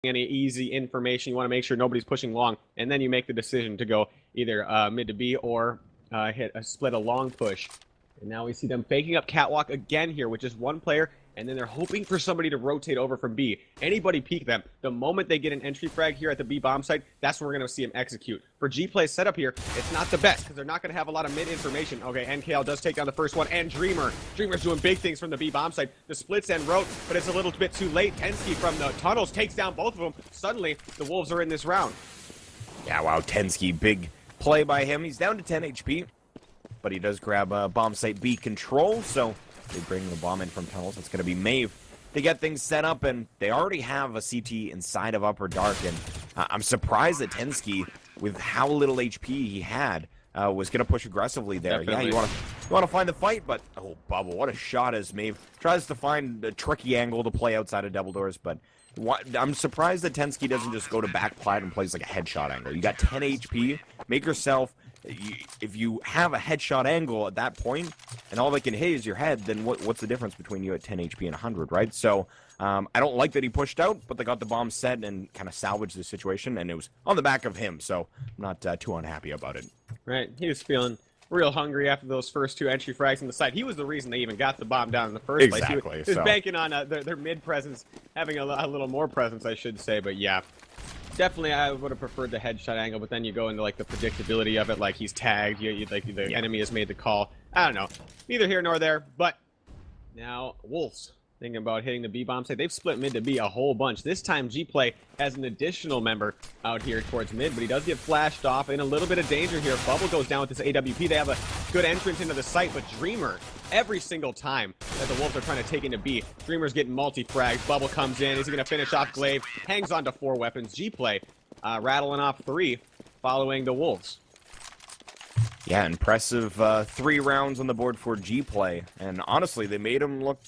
any easy information. You want to make sure nobody's pushing long, and then you make the decision to go either mid to B or split a long push. And now we see them faking up catwalk again here with just one player, and then they're hoping for somebody to rotate over from B. Anybody peek them. The moment they get an entry frag here at the B bomb site, that's when we're going to see him execute. For Gplay's setup here, it's not the best because they're not going to have a lot of mid information. Okay, NKL does take down the first one, and Dreamer. Dreamer's doing big things from the B bomb site. The splits and rote, but it's a little bit too late. Tensky from the tunnels takes down both of them. Suddenly, the Wolves are in this round. Yeah, wow, Tensky, big play by him. He's down to 10 HP, but he does grab bomb site B control, so they bring the bomb in from tunnels. It's going to be Maeve to get things set up, and they already have a CT inside of Upper Dark, and I'm surprised that Tensky, with how little HP he had, was going to push aggressively there. Definitely. Yeah, you want to find the fight, but, oh, Bubble, what a shot as Maeve tries to find a tricky angle to play outside of double doors, but I'm surprised that Tensky doesn't just go to back plat and plays like a headshot angle. You got 10 HP, make yourself... If you have a headshot angle at that point, and all they can hit is your head, then what's the difference between you at 10 HP and 100, right? So, I don't like that he pushed out, but they got the bomb set and kind of salvaged the situation, and it was on the back of him, so I'm not too unhappy about it. Right, he was feeling real hungry after those first two entry frags on the site. He was the reason they even got the bomb down in the first place. He was banking on their mid presence, having a little more presence, I should say, but yeah. Definitely, I would have preferred the headshot angle, but then you go into like the predictability of it, like he's tagged, the enemy has made the call. I don't know, neither here nor there. But now Wolves thinking about hitting the B bomb site. They've split mid to B a whole bunch. This time Gplay has an additional member out here towards mid, but he does get flashed off in a little bit of danger here. Bubble goes down with this AWP. They have a good entrance into the site, but Dreamer, every single time that the Wolves are trying to take into B, Dreamer's getting multi-fragged. Bubble comes in. Is he going to finish off Glaive? Hangs on to 4 weapons. Gplay rattling off 3 following the Wolves. Yeah, impressive 3 rounds on the board for Gplay, and honestly, they made him look...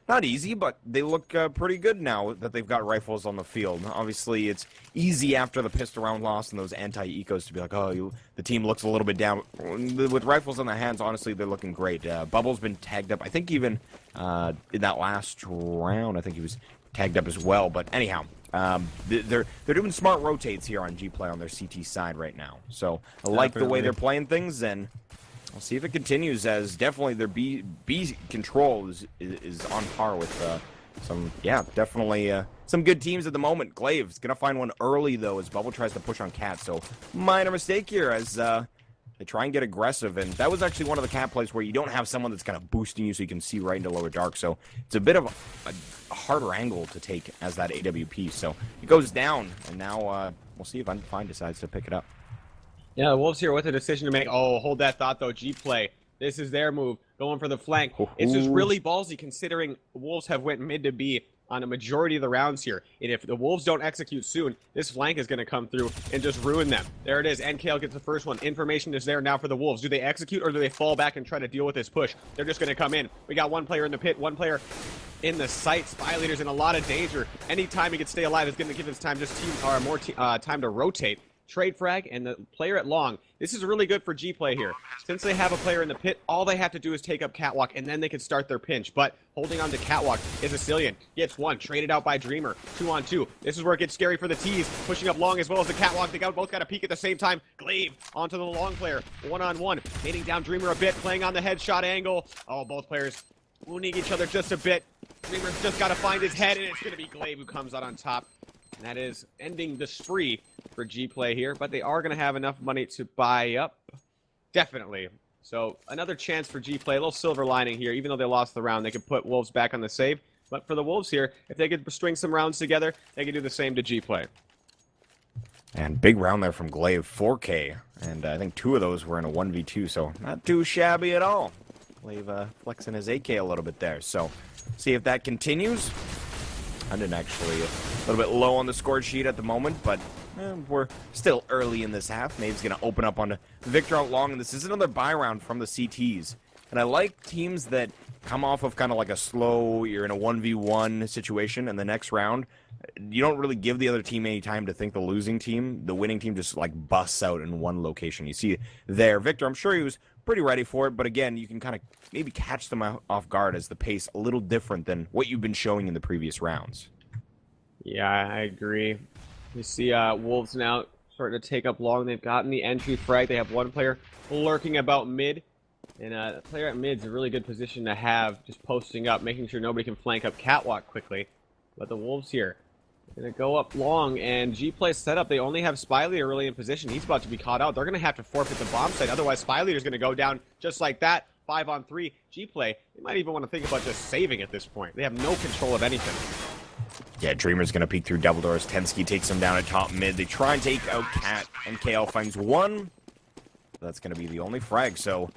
not easy, but they look pretty good now that they've got rifles on the field. Obviously, it's easy after the pistol round loss and those anti-ecos to be like, oh, the team looks a little bit down. With rifles on their hands, honestly, they're looking great. Bubble's been tagged up. I think even in that last round, I think he was tagged up as well. But anyhow, they're doing smart rotates here on Gplay on their CT side right now. So I like the way they're playing things, and I'll see if it continues, as definitely their B control is on par with definitely some good teams at the moment. Glaive's gonna find one early though as Bubble tries to push on Cat, so minor mistake here as they try and get aggressive, and that was actually one of the Cat plays where you don't have someone that's kind of boosting you so you can see right into lower dark, so it's a bit of a harder angle to take as that AWP. So it goes down, and now we'll see if Undefined decides to pick it up. Yeah, the Wolves here with a decision to make. Oh, hold that thought, though. Gplay. This is their move, going for the flank. It's just really ballsy considering Wolves have went mid to B on a majority of the rounds here. And if the Wolves don't execute soon, this flank is going to come through and just ruin them. There it is. NKL gets the first one. Information is there now for the Wolves. Do they execute or do they fall back and try to deal with this push? They're just going to come in. We got one player in the pit, one player in the site. Spy Leader's in a lot of danger. Anytime he can stay alive is going to give his time more time to rotate. Trade frag, and the player at long. This is really good for Gplay here. Since they have a player in the pit, all they have to do is take up Catwalk, and then they can start their pinch. But holding on to Catwalk is Asilian. Gets one, traded out by Dreamer. 2-on-2. This is where it gets scary for the T's. Pushing up long as well as the Catwalk. They both got a peek at the same time. Glaive onto the long player. 1-on-1. Hitting down Dreamer a bit, playing on the headshot angle. Oh, both players wounding each other just a bit. Dreamer's just got to find his head, and it's going to be Glaive who comes out on top. And that is ending the spree for Gplay here, but they are going to have enough money to buy up. Definitely. So another chance for Gplay, a little silver lining here. Even though they lost the round, they could put Wolves back on the save. But for the Wolves here, if they could string some rounds together, they could do the same to Gplay. And big round there from Glaive, 4K. And I think 2 of those were in a 1v2, so not too shabby at all. Glaive flexing his AK a little bit there. So see if that continues. London actually a little bit low on the score sheet at the moment, but we're still early in this half. Maeve's going to open up on Victor out long, and this is another buy round from the CTs. And I like teams that come off of kind of like a slow, you're in a 1v1 situation, and the next round, you don't really give the other team any time to think the losing team. The winning team just like busts out in one location. You see there, Victor, I'm sure he was pretty ready for it, but again, you can kind of maybe catch them off guard as the pace a little different than what you've been showing in the previous rounds. Yeah, I agree. You see Wolves now starting to take up long. They've gotten the entry frag. They have one player lurking about mid. And a player at mid's a really good position to have, just posting up, making sure nobody can flank up catwalk quickly. But the Wolves here are going to go up long, and Gplay's setup, they only have Spy Leader really in position. He's about to be caught out. They're going to have to forfeit the bomb site. Otherwise, Spy Leader's going to go down just like that. 5-on-3. Gplay, they might even want to think about just saving at this point. They have no control of anything. Yeah, Dreamer's going to peek through double doors. Tensky takes him down at top mid. They try and take out Cat. NKL finds one. That's going to be the only frag, so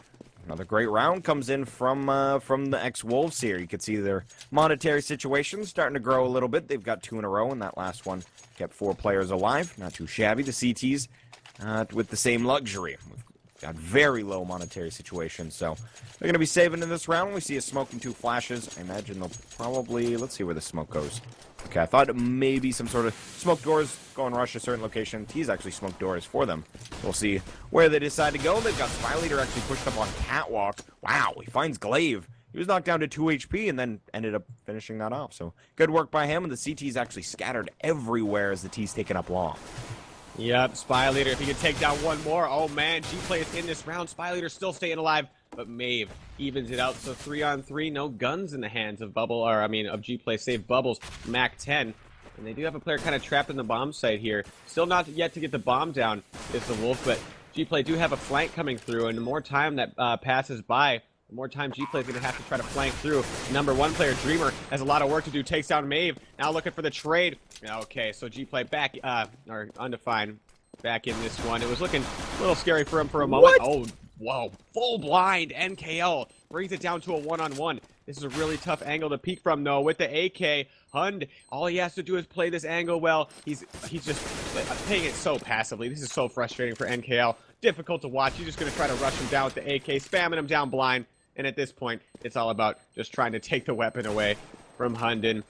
another great round comes in from the ex-Wolves here. You can see their monetary situation starting to grow a little bit. They've got 2 in a row, and that last one kept 4 players alive. Not too shabby. The CTs with the same luxury. We've got very low monetary situation, so they're going to be saving in this round. We see a smoke and 2 flashes. I imagine they'll probably... Let's see where the smoke goes. Okay, I thought maybe some sort of smoke doors go and rush a certain location. He's actually smoked doors for them. We'll see where they decide to go. They've got Spy Leader actually pushed up on Catwalk. Wow, he finds Glaive. He was knocked down to 2 HP and then ended up finishing that off. So good work by him, and the CT's actually scattered everywhere as the T's taken up long. Yep, Spy Leader, if he could take down one more. Oh man, Gplay is in this round. Spy Leader still staying alive, but Maeve evens it out. So 3-on-3, no guns in the hands of Bubble, or I mean of Gplay, save Bubbles, Mac 10. And they do have a player kind of trapped in the bomb site here. Still not yet to get the bomb down is the Wolf, but Gplay do have a flank coming through, and the more time that passes by, the more time Gplay is going to have to try to flank through. Number 1 player, Dreamer, has a lot of work to do. Takes down Maeve. Now looking for the trade. Okay, so Gplay back, or Undefined, back in this one. It was looking a little scary for him for a moment. What? Oh, whoa. Full blind. NKL brings it down to a 1-on-1. This is a really tough angle to peek from, though. With the AK, Hund, all he has to do is play this angle well. He's just playing it so passively. This is so frustrating for NKL. Difficult to watch. He's just going to try to rush him down with the AK, spamming him down blind. And at this point, it's all about just trying to take the weapon away from Hunden.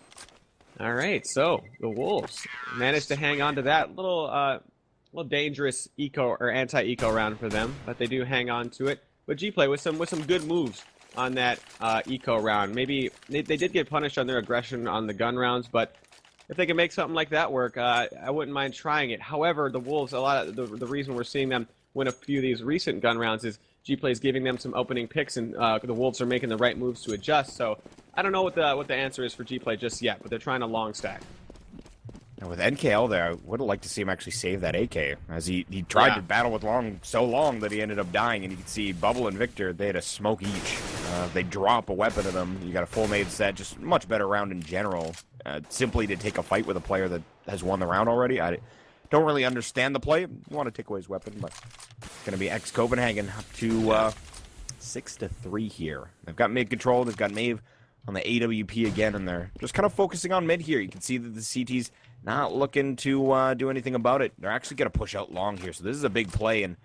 All right, so the Wolves managed to hang on to that little dangerous eco or anti-eco round for them, but they do hang on to it. But Gplay with some good moves on that eco round. Maybe they did get punished on their aggression on the gun rounds, but if they can make something like that work, I wouldn't mind trying it. However, the Wolves, a lot of the reason we're seeing them win a few of these recent gun rounds is Gplay is giving them some opening picks, and the Wolves are making the right moves to adjust. So I don't know what the answer is for Gplay just yet, but they're trying to long stack. And with NKL there, I would have liked to see him actually save that AK, as he tried to battle with Long so long that he ended up dying. And you can see Bubble and Victor, they had a smoke each. They drop a weapon at them. You got a full nade set, just much better round in general. Simply to take a fight with a player that has won the round already. I don't really understand the play. You want to take away his weapon, but it's going to be ex-Copenhagen up to 6-3 here. They've got mid control. They've got Maeve on the AWP again, and they're just kind of focusing on mid here. You can see that the CT's not looking to do anything about it. They're actually going to push out long here, so this is a big play, and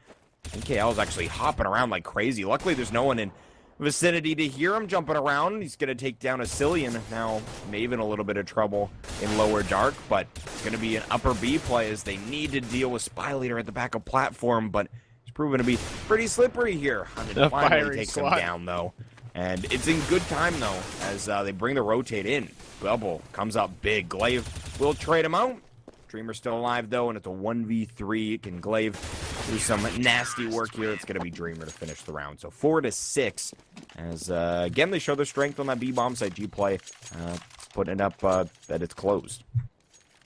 NKL is actually hopping around like crazy. Luckily, there's no one in vicinity to hear him jumping around. He's going to take down a Cillian. Now, Maeve in a little bit of trouble in lower dark, but it's going to be an upper B play as they need to deal with Spy Leader at the backup platform, but it's proven to be pretty slippery here. Hunden finally takes him down, though. And it's in good time, though, as they bring the rotate in. Bubble comes up big. Glaive will trade him out. Dreamer's still alive, though, and it's a 1v3. Can Glaive do some nasty work here? It's going to be Dreamer to finish the round. So 4-6, as, again, they show their strength on that B-bomb side. Gplay putting it up that it's closed.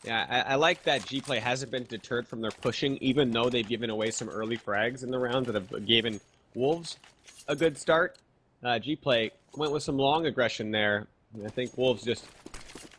Yeah, I like that Gplay hasn't been deterred from their pushing, even though they've given away some early frags in the round that have given Wolves a good start. Gplay went with some long aggression there. I think Wolves just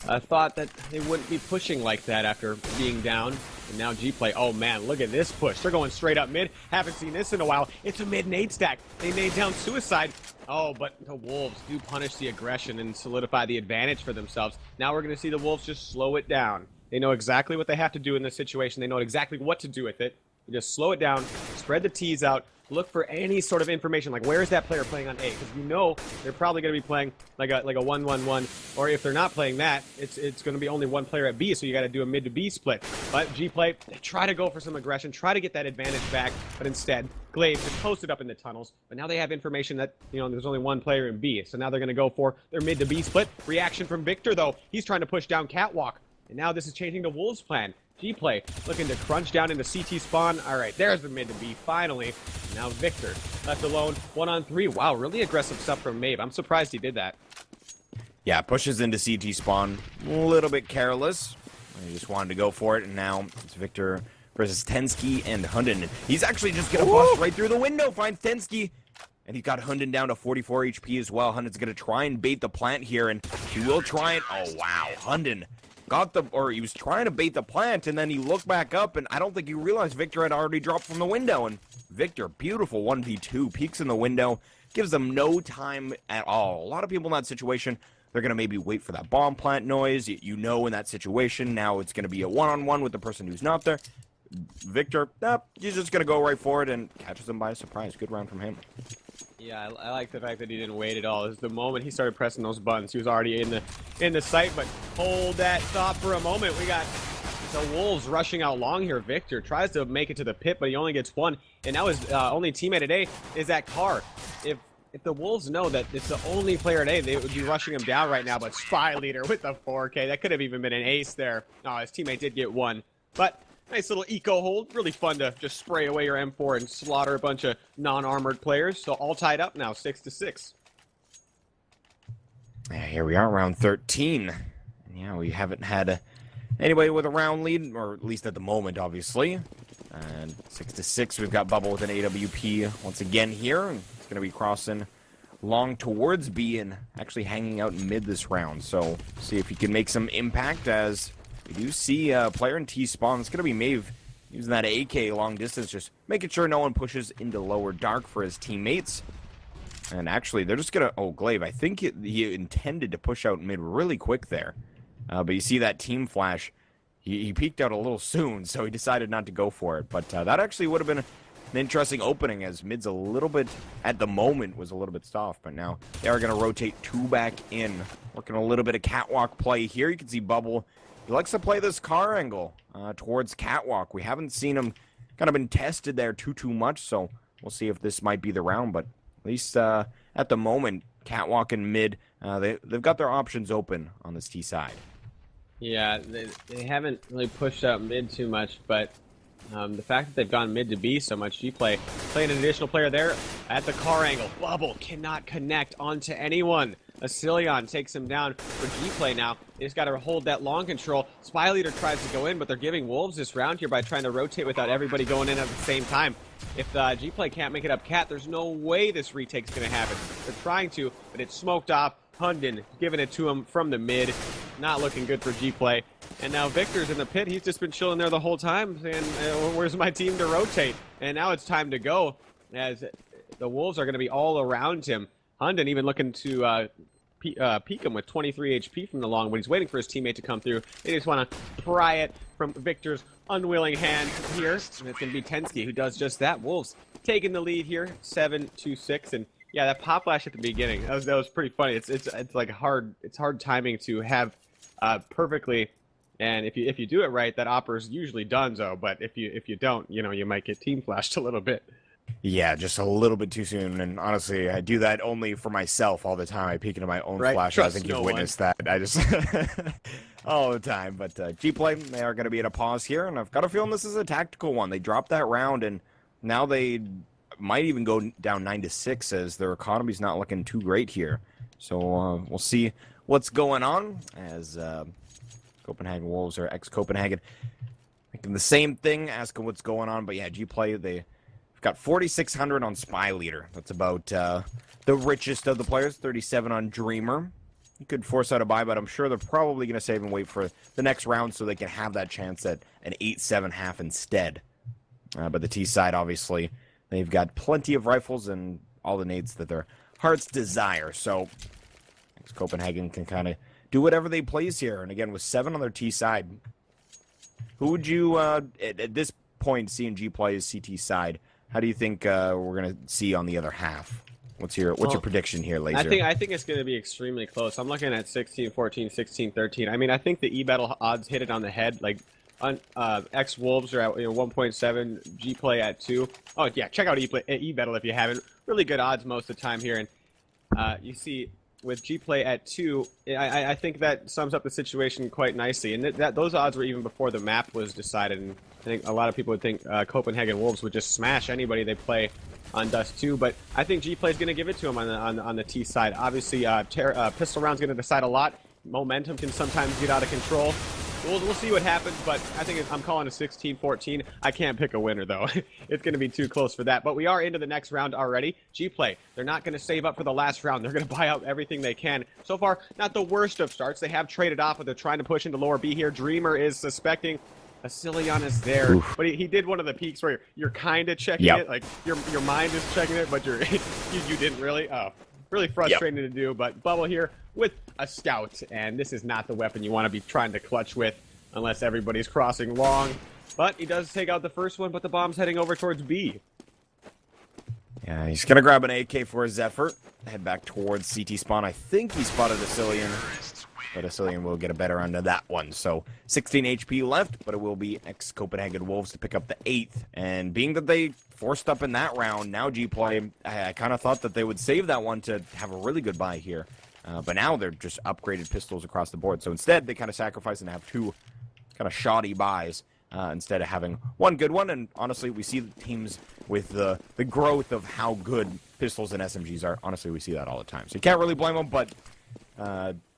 thought that they wouldn't be pushing like that after being down. And now Gplay, oh man, look at this push. They're going straight up mid. Haven't seen this in a while. It's a mid nade stack. They nade down Suicide. Oh, but the Wolves do punish the aggression and solidify the advantage for themselves. Now we're going to see the Wolves just slow it down. They know exactly what they have to do in this situation. They know exactly what to do with it. They just slow it down, spread the T's out, look for any sort of information, like where is that player playing on A? Because you know they're probably going to be playing like a 1-1-1, or if they're not playing that, it's going to be only one player at B, so you got to do a mid to B split. But Gplay, they try to go for some aggression, try to get that advantage back, but instead, Glaive just posted up in the tunnels. But now they have information that, you know, there's only one player in B, so now they're going to go for their mid to B split. Reaction from Victor, though. He's trying to push down Catwalk. And now this is changing to Wolves' plan. Gplay looking to crunch down into CT spawn. All right, there's the mid to B finally. Now Victor left alone, 1-on-3. Wow, really aggressive stuff from Maeve. I'm surprised he did that. Yeah, pushes into CT spawn. A little bit careless. He just wanted to go for it, and now it's Victor versus Tensky and Hunden. He's actually just going to bust right through the window, finds Tensky. And he's got Hunden down to 44 HP as well. Hunden's going to try and bait the plant here, and he will try it. Oh, wow. Hunden got the, or he was trying to bait the plant, and then he looked back up, and I don't think he realized Victor had already dropped from the window. And Victor, beautiful 1v2, peeks in the window, gives them no time at all. A lot of people in that situation, they're going to maybe wait for that bomb plant noise. You know, in that situation, now it's going to be a one-on-one with the person who's not there. Victor, he's just going to go right for it and catches him by surprise. Good round from him. Yeah, I like the fact that he didn't wait at all. It was the moment he started pressing those buttons, he was already in the sight. But hold that thought for a moment. We got the Wolves rushing out long here. Victor tries to make it to the pit, but he only gets one. And now his only teammate today is that Car. If the Wolves know that it's the only player today, they would be rushing him down right now. But Spy Leader with the 4K, that could have even been an ace there. Oh, his teammate did get one, but nice little eco hold. Really fun to just spray away your M4 and slaughter a bunch of non-armored players. So all tied up now, 6-6. Yeah, here we are, round 13. Yeah, we haven't had anybody with a round lead, or at least at the moment, obviously. And 6-6, we've got Bubble with an AWP once again here. It's going to be crossing long towards B and actually hanging out mid this round. So see if he can make some impact, as we do see a player in T-spawn. It's going to be Maeve using that AK long distance, just making sure no one pushes into lower dark for his teammates. And actually, they're just going to... Oh, Glaive, I think he intended to push out mid really quick there. But you see that team flash. He peeked out a little soon, so he decided not to go for it. But that actually would have been an interesting opening, as mid's a little bit, at the moment, was a little bit soft. But now they are going to rotate two back in. Working a little bit of catwalk play here. You can see Bubble. He likes to play this car angle towards catwalk. We haven't seen him kind of been tested there too much, so we'll see if this might be the round. But at least at the moment, catwalk and mid, they've got their options open on this T side. Yeah, they haven't really pushed out mid too much, but the fact that they've gone mid to B so much, Gplay playing an additional player there at the car angle. Bubble cannot connect onto anyone. Asilion takes him down for Gplay now. They just got to hold that long control. Spy Leader tries to go in, but they're giving Wolves this round here by trying to rotate without everybody going in at the same time. If Gplay can't make it up cat, there's no way this retake's going to happen. They're trying to, but it's smoked off. Hunden giving it to him from the mid. Not looking good for Gplay. And now Victor's in the pit. He's just been chilling there the whole time, saying, where's my team to rotate? And now it's time to go, as the Wolves are going to be all around him. Hunden even looking to peek him with 23 HP from the long, but he's waiting for his teammate to come through. They just want to pry it from Victor's unwilling hand here. And it's going to be Tensky who does just that. Wolves taking the lead here, 7-6. And yeah, that pop flash at the beginning, that was pretty funny. It's like hard timing to have perfectly, and if you do it right, that opera's usually donezo. But if you don't, you might get team flashed a little bit. Yeah, just a little bit too soon. And honestly, I do that only for myself all the time. I peek into my own flash. I think you've witnessed that. I just all the time. But Gplay, they are going to be at a pause here, and I've got a feeling this is a tactical one. They dropped that round, and now they might even go down 9-6, as their economy's not looking too great here. So we'll see what's going on, as Copenhagen Wolves or ex-Copenhagen thinking the same thing, asking what's going on. But yeah, Gplay, they've got 4,600 on Spy Leader. That's about the richest of the players. 37 on Dreamer. You could force out a buy, but I'm sure they're probably going to save and wait for the next round so they can have that chance at an 8-7 half instead. But the T side, obviously, they've got plenty of rifles and all the nades that their hearts desire. So Copenhagen can kind of do whatever they please here. And again, with 7 on their T side, who would you, at this point, seeing Gplay as CT side, how do you think we're going to see on the other half? What's your prediction here, Laser? I think it's going to be extremely close. I'm looking at 16-14, 16-13. I mean, I think the E-Battle odds hit it on the head. Like, X-Wolves are at 1.7, Gplay at 2. Oh, yeah, check out E-Battle if you haven't. Really good odds most of the time here. And you see with Gplay at 2, I think that sums up the situation quite nicely. And those odds were even before the map was decided. And I think a lot of people would think Copenhagen Wolves would just smash anybody they play on Dust 2. But I think Gplay is going to give it to him on the T side. Obviously, pistol round's going to decide a lot. Momentum can sometimes get out of control. We'll see what happens, but I think I'm calling a 16-14. I can't pick a winner, though. It's going to be too close for that. But we are into the next round already. Gplay, they're not going to save up for the last round. They're going to buy out everything they can. So far, not the worst of starts. They have traded off, but they're trying to push into lower B here. Dreamer is suspecting. Asilion is there, but he did one of the peaks where you're kind of checking it. Like, your mind is checking it, but you didn't really. Oh, really frustrating to do, but Bubble here with a scout, and this is not the weapon you want to be trying to clutch with unless everybody's crossing long. But he does take out the first one, but the bomb's heading over towards B. Yeah, he's going to grab an AK for his effort, head back towards CT spawn. I think he spotted Asilion, but Asilion will get a better end of that one. So 16 HP left, but it will be ex-Copenhagen Wolves to pick up the 8th. And being that they forced up in that round, now Gplay, I kind of thought that they would save that one to have a really good buy here. But now they're just upgraded pistols across the board. So instead, they kind of sacrifice and have 2 kind of shoddy buys instead of having one good one. And honestly, we see the teams with the growth of how good pistols and SMGs are. Honestly, we see that all the time. So you can't really blame them, but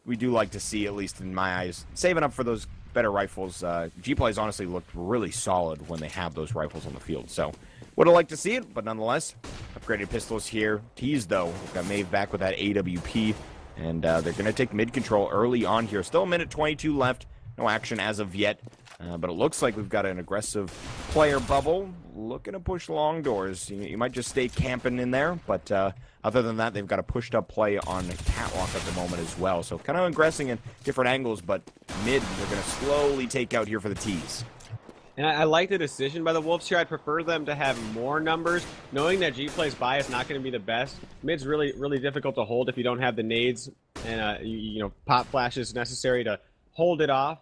we do like to see, at least in my eyes, saving up for those better rifles. Gplay's honestly looked really solid when they have those rifles on the field. So would have liked to see it, but nonetheless, upgraded pistols here. Tees, though, we've got Maeve back with that AWP, and they're going to take mid control early on here. Still a minute 22 left. No action as of yet, but it looks like we've got an aggressive player Bubble looking to push long doors. You might just stay camping in there, but other than that, they've got a pushed-up play on Catwalk at the moment as well. So kind of aggressing in different angles, but mid, they're going to slowly take out here for the T's. And I like the decision by the Wolves here. I'd prefer them to have more numbers, knowing that Gplay's buy is not going to be the best. Mid's really, really difficult to hold if you don't have the nades and you know, pop flashes necessary to hold it off.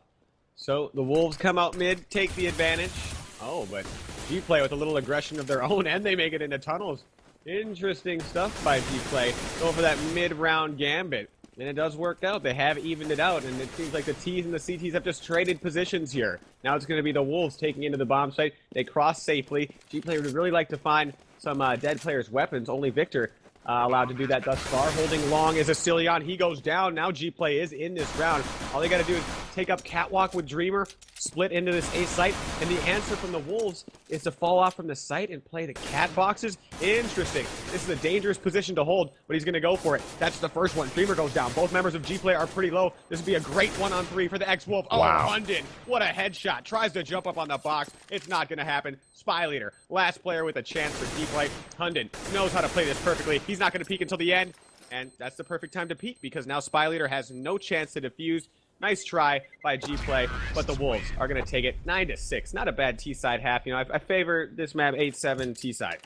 So the Wolves come out mid, take the advantage. Oh, but Gplay with a little aggression of their own, and they make it into tunnels. Interesting stuff by Gplay. Going for that mid-round gambit. And it does work out. They have evened it out, and it seems like the T's and the CTs have just traded positions here. Now it's going to be the Wolves taking into the bomb site. They cross safely. Gplay would really like to find some dead players' weapons. Only Victor allowed to do that thus far. Holding long is Asilion. He goes down. Now Gplay is in this round. All they got to do is take up Catwalk with Dreamer, split into this A site, and the answer from the Wolves is to fall off from the site and play the cat boxes. Interesting. This is a dangerous position to hold, but he's going to go for it. That's the first one. Dreamer goes down. Both members of Gplay are pretty low. This would be a great 1-on-3 for the ex-Wolf. Oh, wow. London. What a headshot. Tries to jump up on the box. It's not going to happen. Spy leader. Last player with a chance for Gplay. Hunden knows how to play this perfectly. He's not going to peek until the end, and that's the perfect time to peek because now Spy leader has no chance to defuse. Nice try by Gplay, but the Wolves are going to take it 9-6. Not a bad T-side half. You know, I favor this map 8-7 T-side.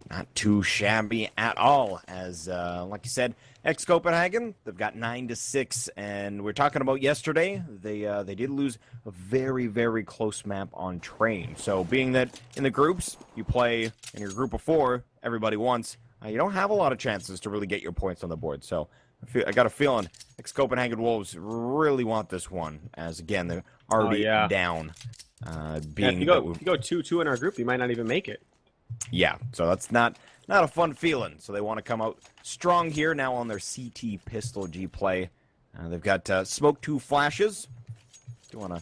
Not too shabby at all, as like you said, ex-Copenhagen, they've got 9-6, and we're talking about yesterday, they did lose a very, very close map on Train. So being that in the groups, you play in your group of 4, everybody once, you don't have a lot of chances to really get your points on the board. So I got a feeling ex-Copenhagen Wolves really want this one, as again, they're already down. If you go 2-2 in our group, you might not even make it. Yeah, so that's not a fun feeling. So they want to come out strong here now on their CT pistol Gplay. They've got Smoke 2 flashes. Do want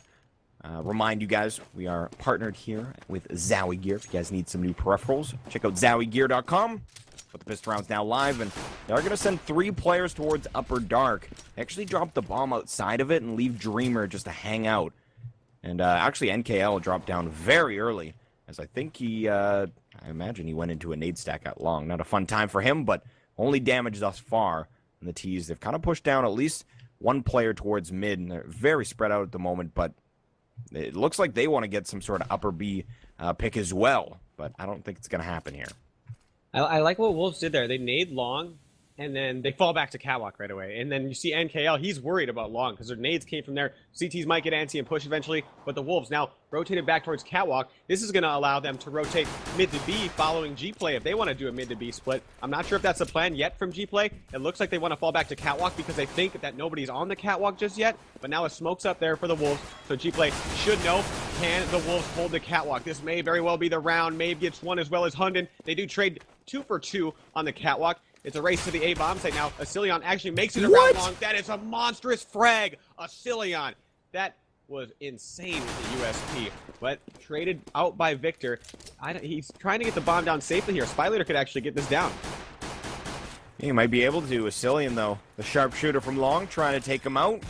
to remind you guys, we are partnered here with Zowie Gear. If you guys need some new peripherals, check out ZowieGear.com. But the pistol round's now live, and they're going to send 3 players towards Upper Dark. They actually drop the bomb outside of it and leave Dreamer just to hang out. And actually, NKL dropped down very early, as I think he, I imagine he went into a nade stack at long. Not a fun time for him, but only damage thus far. And the T's, they've kind of pushed down at least 1 player towards mid, and they're very spread out at the moment, but it looks like they want to get some sort of upper B pick as well, but I don't think it's going to happen here. I like what Wolves did there. They nade long, And then they fall back to catwalk right away. And then you see NKL, he's worried about long because their nades came from there. CTs might get antsy and push eventually, but the Wolves now rotated back towards catwalk. This is going to allow them to rotate mid to B following Gplay if they want to do a mid to B split. I'm not sure if that's the plan yet from Gplay. It looks like they want to fall back to catwalk because they think that nobody's on the catwalk just yet. But now a smoke's up there for the Wolves, so Gplay should know. Can the Wolves hold the catwalk? This may very well be the round. Maeve gets one as well as Hunden. They do trade 2 for 2 on the catwalk. It's a race to the A-bomb site now. Acilion actually makes it around long. That is a monstrous frag. Acilion. That was insane with the USP. But traded out by Victor. He's trying to get the bomb down safely here. Spy Leader could actually get this down. He might be able to. Acilion, though, the sharpshooter from long, trying to take him out.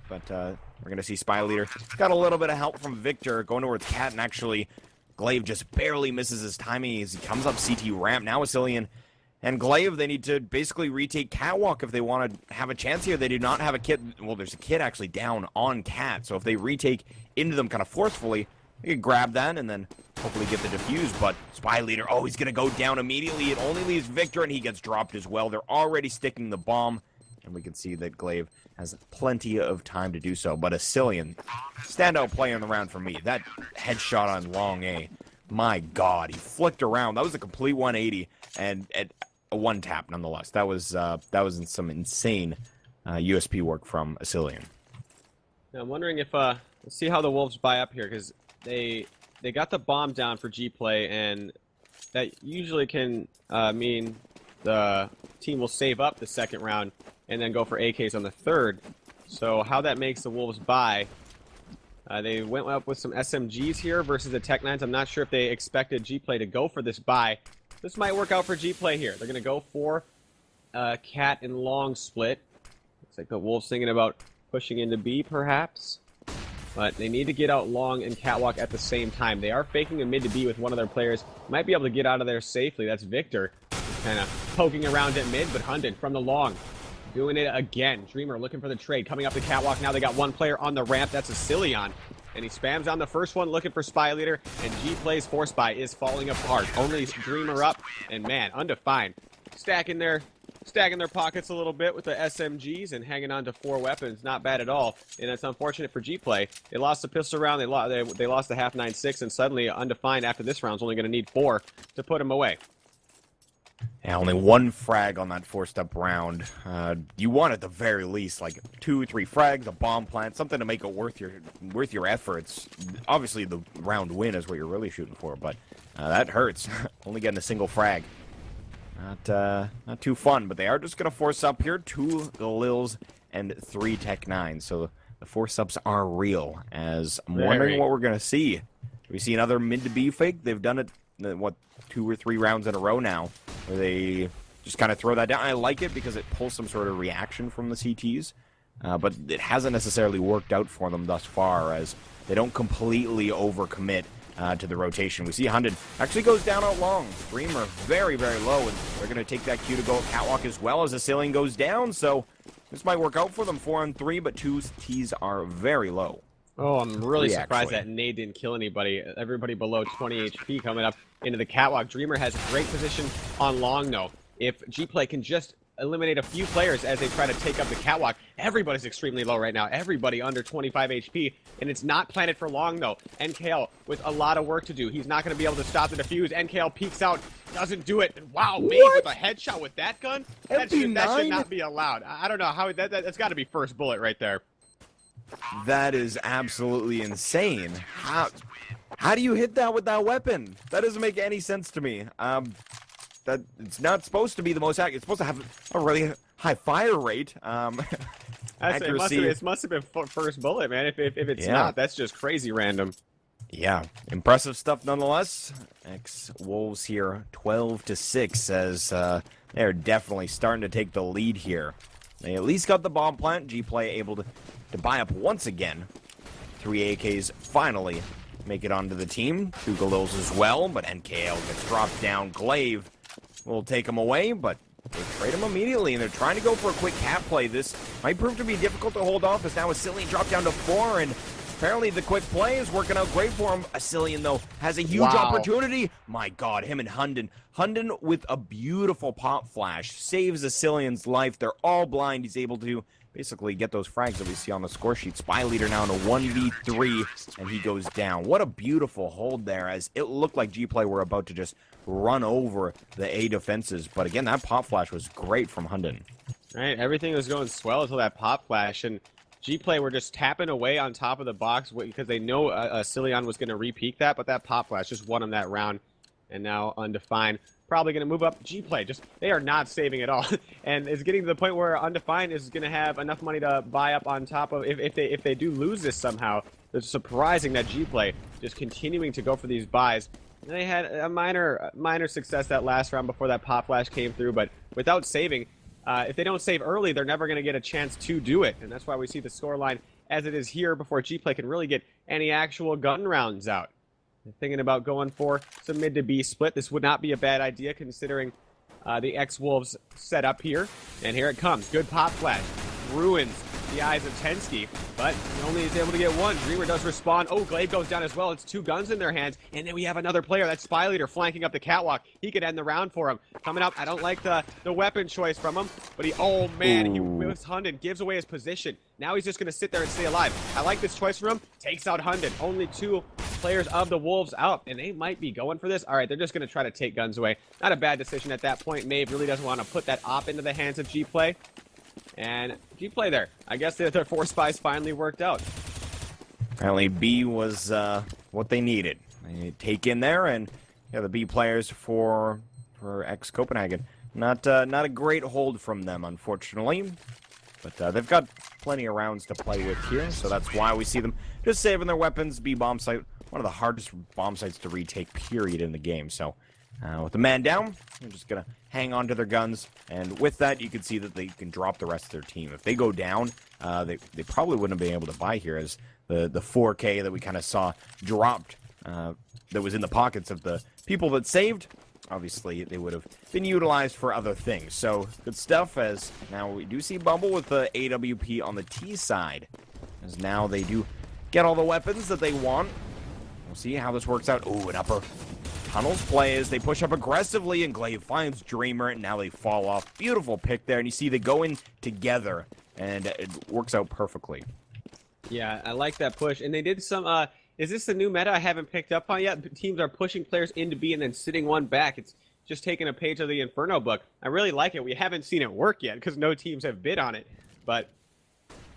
But we're going to see Spy Leader. Got a little bit of help from Victor going towards Cat, and actually Glaive just barely misses his timing as he comes up CT ramp. Now Acilion and Glaive, they need to basically retake Catwalk if they want to have a chance here. They do not have a kit. Well, there's a kit actually down on Cat, so if they retake into them kind of forcefully, they can grab that and then hopefully get the defuse. But Spy Leader, oh, he's going to go down immediately. It only leaves Victor, and he gets dropped as well. They're already sticking the bomb, and we can see that Glaive has plenty of time to do so. But Acilion, standout player in the round for me. That headshot on long A, my God, he flicked around. That was a complete 180, and a one tap nonetheless. That was some insane USP work from Acilion. Now I'm wondering if let's see how the Wolves buy up here, because they got the bomb down for Gplay, and that usually can mean the team will save up the second round and then go for AKs on the third. So how that makes the Wolves buy. They went up with some SMGs here versus the Tech 9s. I'm not sure if they expected Gplay to go for this buy. This might work out for Gplay here. They're going to go for Cat and Long split. Looks like the Wolves thinking about pushing into B, perhaps. But they need to get out Long and Catwalk at the same time. They are faking a mid to B with one of their players. Might be able to get out of there safely. That's Victor. Kind of poking around at mid, but Hunden from the Long. Doing it again. Dreamer looking for the trade. Coming up the Catwalk. Now they got one player on the ramp. That's Acilion. And he spams on the first one looking for Spy Leader. And Gplay's Force Spy is falling apart. Only Dreamer up. And man, Undefined. Stacking their pockets a little bit with the SMGs and hanging on to 4 weapons. Not bad at all. And it's unfortunate for Gplay. They lost the pistol round. They lost the half 9.6. And suddenly Undefined after this round is only going to need 4 to put him away. Yeah, only 1 frag on that 4-step round. You want at the very least like 2 or 3 frags, a bomb plant, something to make it worth your efforts. Obviously, the round win is what you're really shooting for, but that hurts. Only getting a single frag, not too fun. But they are just gonna force up here 2 Lils and 3 Tech 9. So the force ups are real. As I'm wondering what we're gonna see. Do we see another mid to B fake? They've done it. What, 2 or 3 rounds in a row now, where they just kind of throw that down. I like it because it pulls some sort of reaction from the CTs, but it hasn't necessarily worked out for them thus far, as they don't completely overcommit to the rotation. We see Hunden actually goes down out long. Dreamer very, very low, and they're going to take that cue to go Catwalk as well as Acilion goes down, so this might work out for them. 4 on 3, but 2 Ts are very low. Oh, I'm really surprised that nade didn't kill anybody. Everybody below 20 HP coming up into the Catwalk. Dreamer has great position on long, though. If Gplay can just eliminate a few players as they try to take up the Catwalk, everybody's extremely low right now. Everybody under 25 HP, and it's not planted for long, though. NKL with a lot of work to do. He's not going to be able to stop the defuse. NKL peeks out, doesn't do it. Wow, Maeve with a headshot with that gun? That should not be allowed. I don't know how that's got to be first bullet right there. That is absolutely insane. How do you hit that with that weapon? That doesn't make any sense to me. That it's not supposed to be the most accurate. It's supposed to have a really high fire rate. Accuracy. It must have been first bullet, man. If it's not, that's just crazy random. Yeah, impressive stuff nonetheless. Wolves here, 12-6, as they're definitely starting to take the lead here. They at least got the bomb plant. Gplay able to buy up once again. 3 AKs finally make it onto the team. 2 Galils as well, but NKL gets dropped down. Glaive will take him away, but they trade him immediately, and they're trying to go for a quick cat play. This might prove to be difficult to hold off, as now Acilion dropped down to 4, and Apparently, the quick play is working out great for him. Asilian, though, has a huge Wow. opportunity. My God, him and Hunden. Hunden with a beautiful pop flash saves Asilian's life. They're all blind. He's able to basically get those frags that we see on the score sheet. Spy leader now in a 1v3, and he goes down. What a beautiful hold there, as it looked like Gplay were about to just run over the A defenses. But again, that pop flash was great from Hunden. Right, everything was going swell until that pop flash, and Gplay were just tapping away on top of the box because they know Cillian was going to re-peak that, but that pop flash just won him that round. And now Undefined probably going to move up. Gplay, just they are not saving at all, and it's getting to the point where Undefined is going to have enough money to buy up on top of if they do lose this somehow. It's surprising that Gplay just continuing to go for these buys. They had a minor success that last round before that pop flash came through, but without saving. If they don't save early, they're never going to get a chance to do it, and that's why we see the scoreline as it is here before Gplay can really get any actual gun rounds out. They're thinking about going for some mid to B split. This would not be a bad idea considering the X-Wolves set up here, and here it comes. Good pop flash. Ruins the eyes of Tensky, but he only is able to get one. Dreamer does respond. Oh, Glaive goes down as well. It's two guns in their hands, and then we have another player. That's Spy Leader flanking up the catwalk. He could end the round for him. Coming up, I don't like the weapon choice from him, but oh man, he whips Hunden, gives away his position. Now he's just going to sit there and stay alive. I like this choice from him. Takes out Hunden. Only two players of the Wolves out, and they might be going for this. All right, they're just going to try to take guns away. Not a bad decision at that point. Maeve really doesn't want to put that op into the hands of Gplay. And Gplay there. I guess their four spies finally worked out. Apparently B was what they needed. They take in there, and yeah, the B players for X Copenhagen. Not a great hold from them, unfortunately. But they've got plenty of rounds to play with here, so that's why we see them just saving their weapons. B bomb site, one of the hardest bomb sites to retake, period, in the game. So with the man down, they're just going to hang on to their guns, and with that, you can see that they can drop the rest of their team. If they go down, they probably wouldn't have been able to buy here, as the 4K that we kind of saw dropped that was in the pockets of the people that saved. Obviously, they would have been utilized for other things. So, good stuff, as now we do see Bumble with the AWP on the T side, as now they do get all the weapons that they want. We'll see how this works out. Ooh, an upper tunnels play as they push up aggressively, and Glaive finds Dreamer, and now they fall off. Beautiful pick there, and you see they go in together, and it works out perfectly. Yeah, I like that push, and they did some, is this the new meta I haven't picked up on yet? Teams are pushing players into B and then sitting one back. It's just taking a page of the Inferno book. I really like it. We haven't seen it work yet because no teams have bid on it, but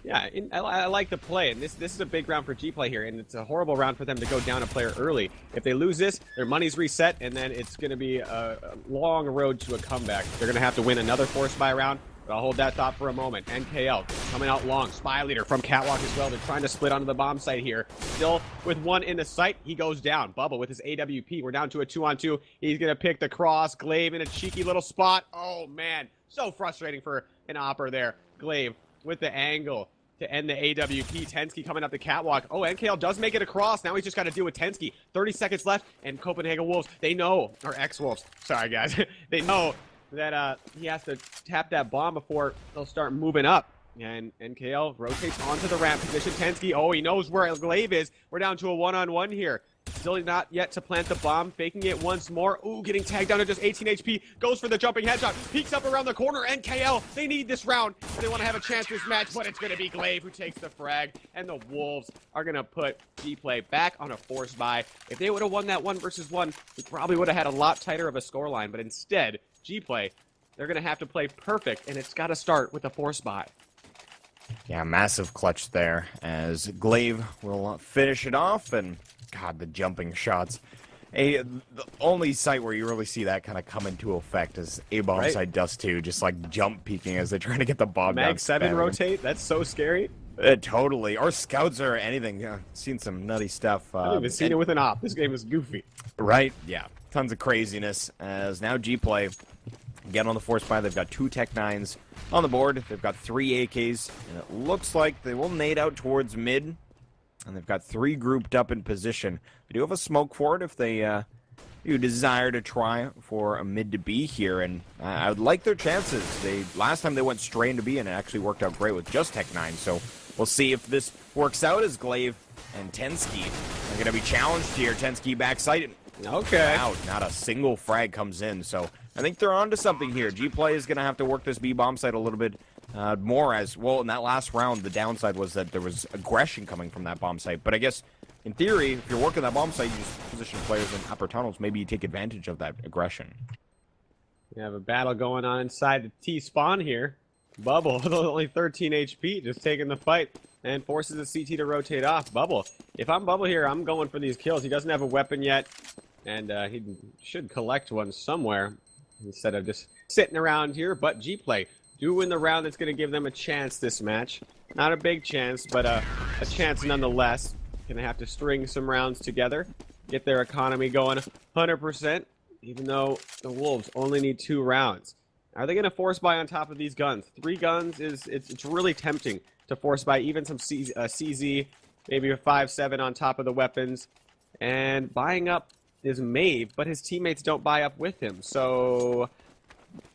yeah, I like the play, and this is a big round for Gplay here, and it's a horrible round for them to go down a player early. If they lose this, their money's reset, and then it's going to be a long road to a comeback. They're going to have to win another 4-spy round, but I'll hold that thought for a moment. NKL coming out long. Spy Leader from Catwalk as well. They're trying to split onto the bomb site here. Still with one in the sight, he goes down. Bubba with his AWP. We're down to a 2-on-2. He's going to pick the cross. Glaive in a cheeky little spot. Oh, man. So frustrating for an opper there. Glaive with the angle to end the AWP. Tensky coming up the catwalk. Oh, NKL does make it across. Now he's just got to deal with Tensky. 30 seconds left, and Copenhagen Wolves, they know, or X-Wolves, sorry guys, they know that he has to tap that bomb before they'll start moving up. And NKL rotates onto the ramp position. Tensky, oh, he knows where Glaive is. We're down to a 1-on-1 here. Still not yet to plant the bomb, faking it once more. Ooh, getting tagged down to just 18 HP. Goes for the jumping headshot. Peeks up around the corner. NKL, they need this round. They want to have a chance this match, but it's going to be Glaive who takes the frag. And the Wolves are going to put Gplay back on a force buy. If they would have won that 1-versus-1, we probably would have had a lot tighter of a scoreline. But instead, Gplay, they're going to have to play perfect, and it's got to start with a force buy. Yeah, massive clutch there, as Glaive will finish it off, and God, the jumping shots. The only site where you really see that kind of come into effect is A-bomb Right. site Dust 2, just like jump peeking as they're trying to get the bomb down. Mag 7 spamming. rotate, that's so scary. Totally. Or scouts or anything. Seen some nutty stuff. I haven't even seen it with an op. This game is goofy. Right? Yeah. Tons of craziness. As now Gplay get on the force buy. They've got 2 Tech 9s on the board. They've got 3 AKs. And it looks like they will nade out towards mid. And they've got 3 grouped up in position. They do have a smoke for it if they do desire to try for a mid to B here. And I would like their chances. Last time they went straight into B, and it actually worked out great with just Tech 9. So we'll see if this works out as Glaive and Tensky are going to be challenged here. Tensky backside. Okay. Out. Not a single frag comes in, so I think they're onto something here. Gplay is going to have to work this B bomb site a little bit more as well. In that last round, the downside was that there was aggression coming from that bomb site. But I guess, in theory, if you're working that bomb site, you just position players in upper tunnels. Maybe you take advantage of that aggression. We have a battle going on inside the T spawn here. Bubble, with only 13 HP, just taking the fight and forces the CT to rotate off. Bubble, if I'm Bubble here, I'm going for these kills. He doesn't have a weapon yet, and he should collect one somewhere instead of just sitting around here. But Gplay do win the round that's going to give them a chance this match. Not a big chance, but a chance nonetheless. Going to have to string some rounds together, get their economy going 100%, even though the Wolves only need 2 rounds. Are they going to force buy on top of these guns? 3 guns it's really tempting to force buy even some CZ, maybe a 5.7 on top of the weapons. And buying up is Maeve, but his teammates don't buy up with him. So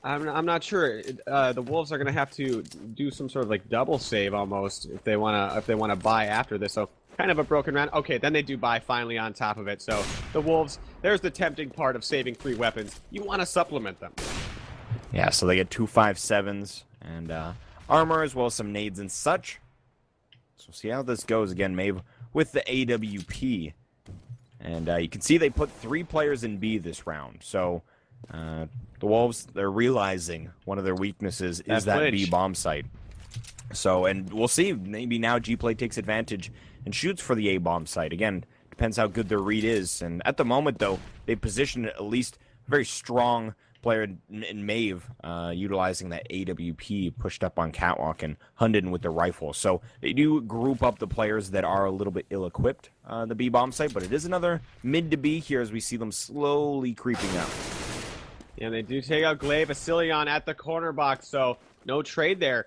I'm not sure. The Wolves are going to have to do some sort of like double save almost if they want to buy after this. So kind of a broken round. Okay, then they do buy finally on top of it. So the Wolves, there's the tempting part of saving 3 weapons. You want to supplement them. Yeah, so they get 2 5.7s and armor as well as some nades and such. So we'll see how this goes. Again, Maeve with the AWP. And you can see they put 3 players in B this round. So the Wolves, they're realizing one of their weaknesses is that B bomb site. So, and we'll see. Maybe now Gplay takes advantage and shoots for the A bomb site. Again, depends how good their read is. And at the moment, though, they position at least a very strong player in Maeve, utilizing that AWP pushed up on Catwalk and Hunden with the rifle. So they do group up the players that are a little bit ill-equipped, the B bomb site, but it is another mid to B here as we see them slowly creeping up. Yeah, they do take out Glaive, Asilion at the corner box, so no trade there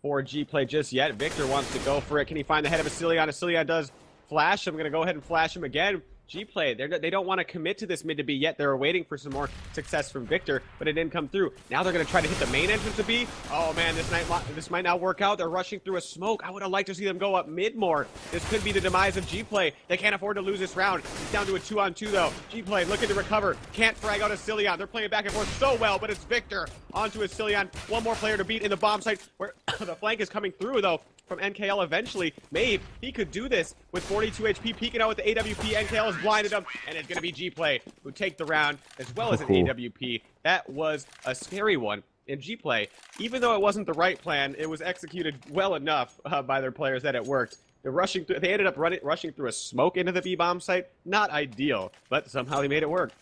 for Gplay just yet. Victor wants to go for it. Can he find the head of Asilion? Asilion does flash. I'm going to go ahead and flash him again. Gplay, they don't want to commit to this mid to B yet. They're waiting for some more success from Victor, but it didn't come through. Now they're going to try to hit the main entrance of B. Oh man, this might not work out. They're rushing through a smoke. I would have liked to see them go up mid more. This could be the demise of Gplay. They can't afford to lose this round. It's down to a 2-on-2 though. Gplay looking to recover. Can't frag out Asilion. They're playing back and forth so well, but it's Victor onto Asilion. One more player to beat in the bomb site where the flank is coming through though. From NKL eventually. Maeve, he could do this with 42 HP, peeking out with the AWP. NKL has blinded him, and it's going to be Gplay who take the round as well as an AWP. That was a scary one. And Gplay, even though it wasn't the right plan, it was executed well enough by their players that it worked. They ended up rushing through a smoke into the B-bomb site. Not ideal, but somehow they made it work.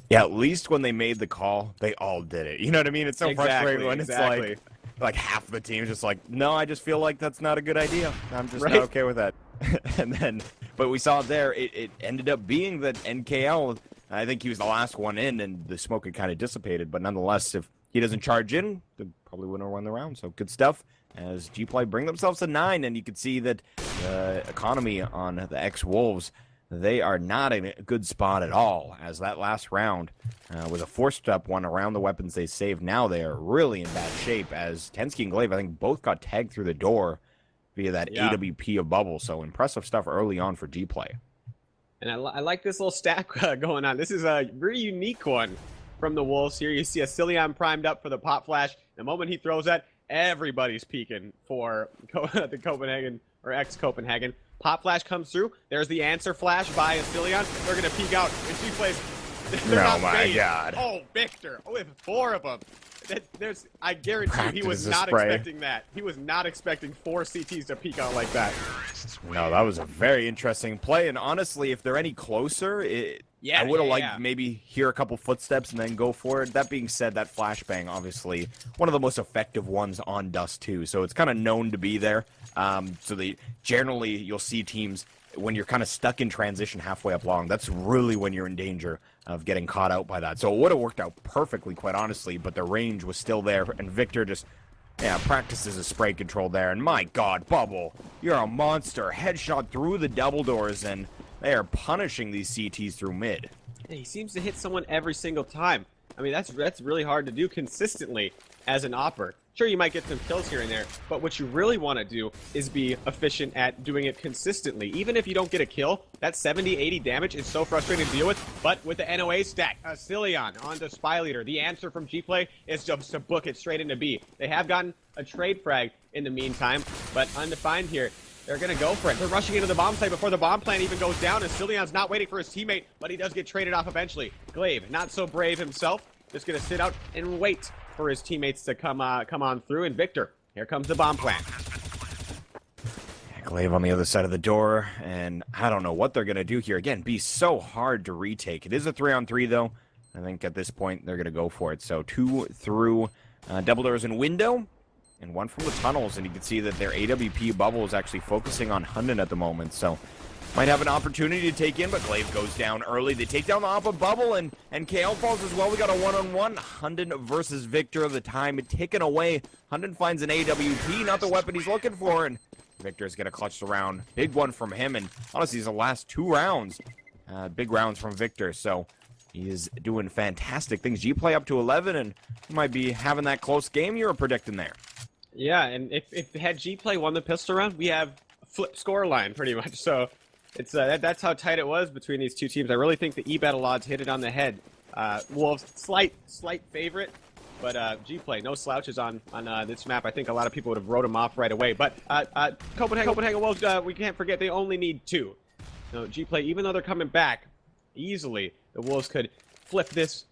Yeah, at least when they made the call, they all did it. You know what I mean? It's so frustrating when it's like half the team just like, no, I just feel like that's not a good idea. I'm just not okay with that. And then, but we saw there, it ended up being that NKL, I think he was the last one in, and the smoke had kind of dissipated. But nonetheless, if he doesn't charge in, they probably wouldn't have won the round. So good stuff as Gplay bring themselves to 9, and you can see that the economy on the ex-Wolves, they are not in a good spot at all, as that last round was a forced-up one around the weapons they saved. Now they are really in bad shape, as Tensky and Glaive, I think, both got tagged through the door via that AWP of Bubble. So impressive stuff early on for Gplay. And I like this little stack going on. This is a very unique one from the Wolves here. You see Asilion primed up for the pop flash. The moment he throws that, everybody's peeking for the Copenhagen, or ex-Copenhagen. Pop flash comes through. There's the answer flash by Asilion. They're going to peek out. And Gplay's... Oh my god. Oh, Victor. With 4 of them. I guarantee you he was not expecting that. He was not expecting 4 CTs to peek out like that. No, that was a very interesting play. And honestly, if they're any closer, I would have liked maybe hear a couple footsteps and then go for it. That being said, that flashbang, obviously, one of the most effective ones on Dust 2. So it's kind of known to be there. So generally, you'll see teams, when you're kind of stuck in transition halfway up long, that's really when you're in danger of getting caught out by that. So it would have worked out perfectly, quite honestly, but the range was still there, and Victor just, practices his spray control there. And my god, Bubble, you're a monster. Headshot through the double doors, and they are punishing these CTs through mid. Yeah, he seems to hit someone every single time. I mean, that's really hard to do consistently as an opper. Sure, you might get some kills here and there, but what you really want to do is be efficient at doing it consistently. Even if you don't get a kill, that 70, 80 damage is so frustrating to deal with. But with the NOA stack, Cillian onto Spy Leader. The answer from Gplay is just to book it straight into B. They have gotten a trade frag in the meantime, but undefined here. They're going to go for it. They're rushing into the bomb site before the bomb plant even goes down, and Cillian's not waiting for his teammate, but he does get traded off eventually. Glaive, not so brave himself, just going to sit out and wait for his teammates to come on through. And Victor, here comes the bomb plant. Glaive on the other side of the door, and I don't know what they're going to do here. Again, be so hard to retake. It is a 3-on-3, though. I think at this point, they're going to go for it. So 2 through double doors and window, and 1 from the tunnels, and you can see that their AWP bubble is actually focusing on Hunden at the moment, so might have an opportunity to take in, but Glaive goes down early. They take down the Oppa bubble, and KL falls as well. We got a one-on-one. Hunden versus Victor. The time ticking away. Hunden finds an AWP, not the weapon he's looking for, and Victor's going to clutch the round. Big one from him, and honestly, it's the last 2 rounds. Big rounds from Victor, so he is doing fantastic things. Gplay up to 11, and he might be having that close game you were predicting there. Yeah, and if had Gplay won the pistol round, we have a flip score line pretty much, so it's that's how tight it was between these two teams. I really think the e-battle odds hit it on the head. Wolves, slight favorite, but Gplay, no slouches on this map. I think a lot of people would have wrote him off right away. But Copenhagen Wolves, we can't forget they only need 2. So Gplay, even though they're coming back easily, the Wolves could flip this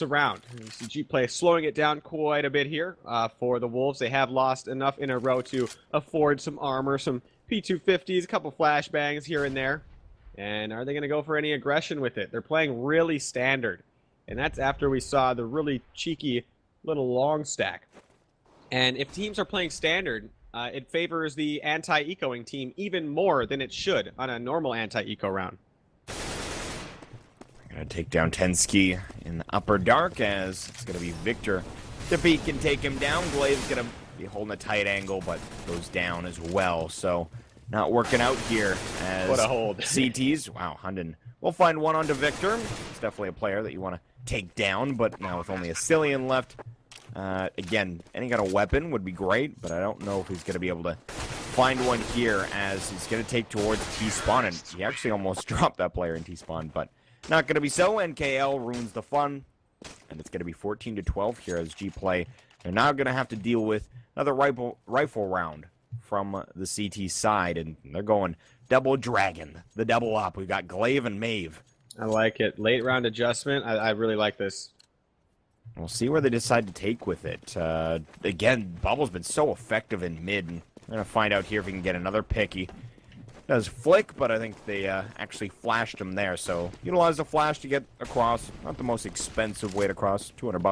around. You see Gplay slowing it down quite a bit here for the Wolves. They have lost enough in a row to afford some armor, some P250s, a couple flashbangs here and there. And are they going to go for any aggression with it? They're playing really standard. And that's after we saw the really cheeky little long stack. And if teams are playing standard, it favors the anti-ecoing team even more than it should on a normal anti-eco round. Gonna take down Tenski in the upper dark, as it's gonna be Victor. The beat can take him down. Glaive's gonna be holding a tight angle, but goes down as well. So not working out here as what a hold. CTs. Wow, Hunden will find one onto Victor. It's definitely a player that you want to take down, but now with only a Cillian left, again, any kind of weapon would be great, but I don't know if he's gonna be able to find one here, as he's gonna take towards T-spawn, and he actually almost dropped that player in T-spawn, but not going to be so. NKL ruins the fun, and it's going to be 14-12 here as Gplay. They're now going to have to deal with another rifle round from the CT side, and they're going double dragon, the double up. We've got Glaive and Maeve. I like it. Late round adjustment. I really like this. We'll see where they decide to take with it. Again, Bubble's been so effective in mid, and we're going to find out here if we can get another picky. Does flick, but I think they actually flashed him there, so utilize the flash to get across. Not the most expensive way to cross, $200.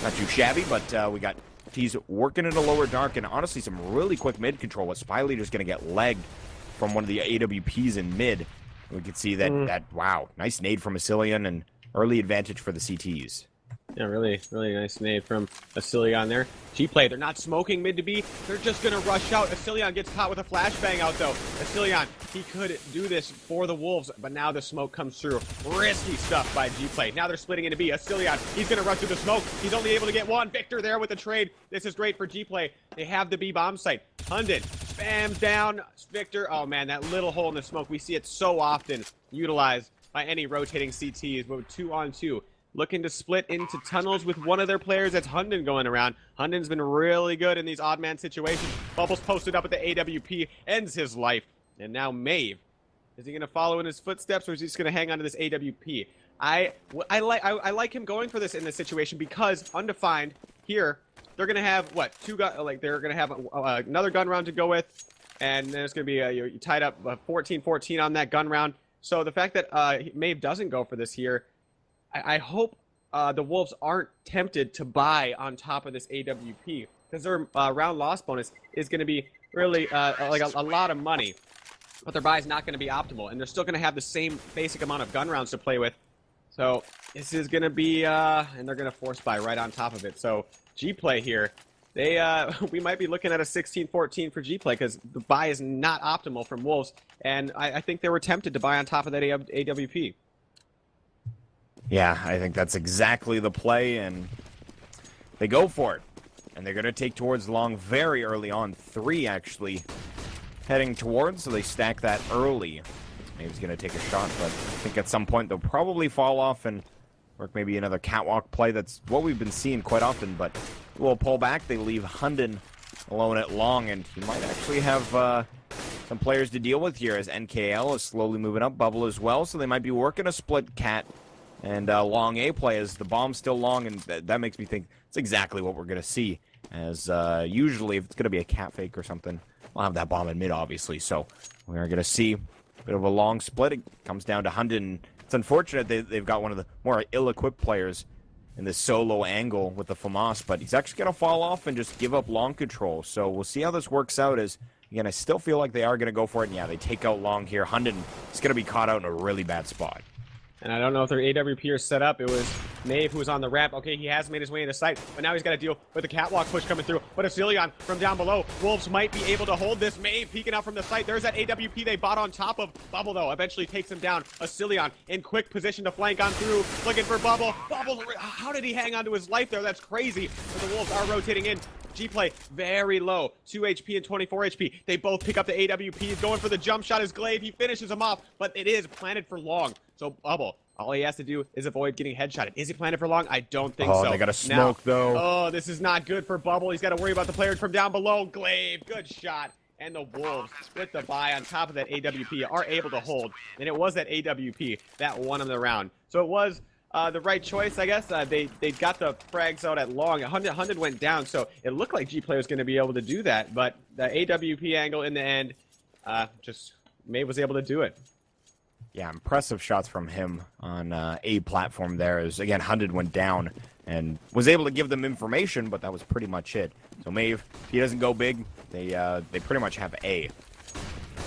Not too shabby, but we got T's working in a lower dark, and honestly some really quick mid control. What Spy Leader's going to get legged from one of the AWPs in mid. We can see that wow, nice nade from Cillian, and early advantage for the CTs. Yeah, really nice nade from Cillian there. Gplay, they're not smoking mid to B. They're just going to rush out. Cillian gets caught with a flashbang out, though. Cillian, he could do this for the Wolves, but now the smoke comes through. Risky stuff by Gplay. Now they're splitting into B. Cillian, he's going to rush through the smoke. He's only able to get one. Victor there with the trade. This is great for Gplay. They have the B bomb site. Hunden spams down Victor. Oh, man, that little hole in the smoke. We see it so often utilized by any rotating CTs, but 2-on-2. Looking to split into tunnels with one of their players. That's Hunden going around. Hunden's been really good in these odd man situations. Bubbles posted up at the AWP, ends his life. And now Maeve. Is he going to follow in his footsteps, or is he just going to hang on to this AWP? I like him going for this in this situation, because undefined here, they're going to have what, they're going to have another gun round to go with, and then it's going to be you tied up 14-14 on that gun round. So the fact that Maeve doesn't go for this here, I hope the Wolves aren't tempted to buy on top of this AWP, because their round loss bonus is going to be really like a lot of money, but their buy is not going to be optimal, and they're still going to have the same basic amount of gun rounds to play with. So this is going to be, and they're going to force buy right on top of it. So Gplay here, we might be looking at a 16-14 for Gplay, because the buy is not optimal from Wolves, and I think they were tempted to buy on top of that AWP. Yeah, I think that's exactly the play, and they go for it. And they're going to take towards long very early on. 3, actually, heading towards, so they stack that early. Maybe he's going to take a shot, but I think at some point they'll probably fall off and work maybe another catwalk play. That's what we've been seeing quite often, but we'll pull back. They leave Hunden alone at long, and he might actually have some players to deal with here as NKL is slowly moving up, Bubble as well, so they might be working a split cat and long A play as the bomb's still long, and that makes me think it's exactly what we're going to see, as usually if it's going to be a cat fake or something, we'll have that bomb in mid, obviously, so we are going to see a bit of a long split. It comes down to Hunden. It's unfortunate they've got one of the more ill-equipped players in this solo angle with the FAMAS, but he's actually going to fall off and just give up long control, so we'll see how this works out as, again, I still feel like they are going to go for it, and yeah, they take out long here. Hunden is going to be caught out in a really bad spot. And I don't know if their AWP are set up. It was Maeve who was on the ramp. Okay, he has made his way into sight, but now he's got to deal with the catwalk push coming through. But Asilion from down below. Wolves might be able to hold this. Maeve peeking out from the site. There's that AWP they bought on top of. Bubble, though, eventually takes him down. Asilion in quick position to flank on through, looking for Bubble. Bubble, how did he hang on to his life there? That's crazy. But the Wolves are rotating in. Gplay very low, 2 HP and 24 HP. They both pick up the AWP. He's going for the jump shot as Glaive. He finishes him off, but it is planted for long. So Bubble, all he has to do is avoid getting headshotted. Is he planted for long? I don't think so. Oh, they got to smoke, though. Oh, this is not good for Bubble. He's got to worry about the players from down below. Glaive, good shot. And the Wolves, with the buy on top of that AWP, are able to hold. And it was that AWP that won him the round. So it was the right choice, I guess. They got the frags out at long. 100 went down, so it looked like Gplay was going to be able to do that. But the AWP angle in the end, just Maeve was able to do it. Yeah, impressive shots from him on A platform there. As again, Hunden went down and was able to give them information, but that was pretty much it. So Maeve, if he doesn't go big, they pretty much have A.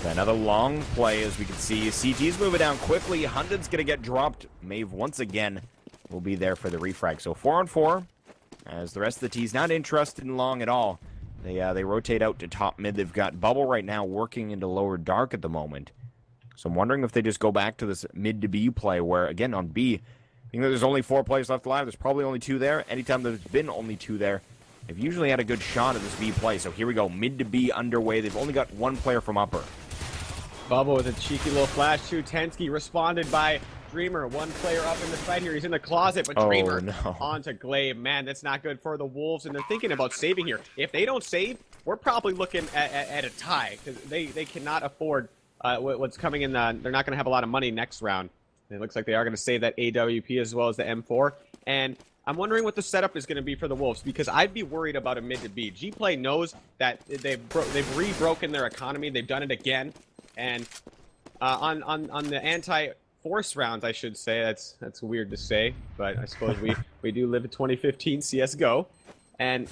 Another long play, as we can see. CT's moving down quickly. Hunden's going to get dropped. Maeve, once again, will be there for the refrag. So 4-on-4, as the rest of the T's not interested in long at all. They rotate out to top mid. They've got Bubble right now working into lower dark at the moment. So I'm wondering if they just go back to this mid to B play where, again, on B, I think there's only 4 players left alive. There's probably only 2 there. Anytime there's been only 2 there, they've usually had a good shot at this B play. So here we go, mid to B underway. They've only got 1 player from upper. Bubble with a cheeky little flash to Tensky, responded by Dreamer. 1 player up in the side here. He's in the closet, but Dreamer onto Glaive. Man, that's not good for the Wolves, and they're thinking about saving here. If they don't save, we're probably looking at a tie, because they cannot afford what's coming in. They're not going to have a lot of money next round. And it looks like they are going to save that AWP as well as the M4. And I'm wondering what the setup is going to be for the Wolves, because I'd be worried about a mid to B. Gplay knows that they've re-broken their economy. They've done it again. And on the anti-force rounds, I should say, that's weird to say, but I suppose we do live in 2015 CSGO. And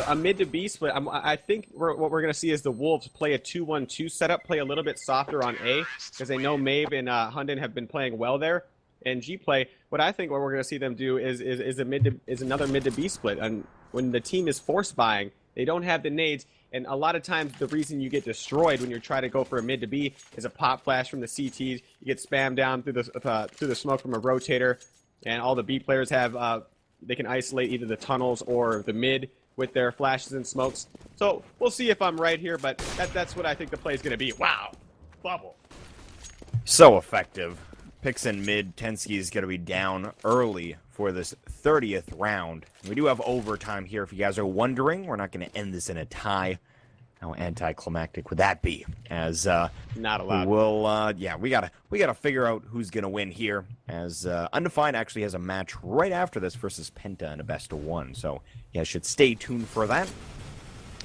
a mid to B split, I think what we're going to see is the Wolves play a 2-1-2 setup, play a little bit softer on A, because they know Maeve and Hunden have been playing well there. And Gplay, what we're going to see them do is another mid to B split. And when the team is force buying, they don't have the nades. And a lot of times, the reason you get destroyed when you're trying to go for a mid to B is a pop flash from the CTs. You get spammed down through the smoke from a rotator, and all the B players have they can isolate either the tunnels or the mid with their flashes and smokes. So we'll see if I'm right here, but that's what I think the play is going to be. Wow, Bubble. So effective. Picks in mid. Tensky is going to be down early for this 30th round. We do have overtime here, if you guys are wondering. We're not going to end this in a tie. How anticlimactic would that be? As not allowed. We'll yeah, we gotta figure out who's gonna win here. As Undefined actually has a match right after this versus Penta in a best of 1. So yeah, should stay tuned for that.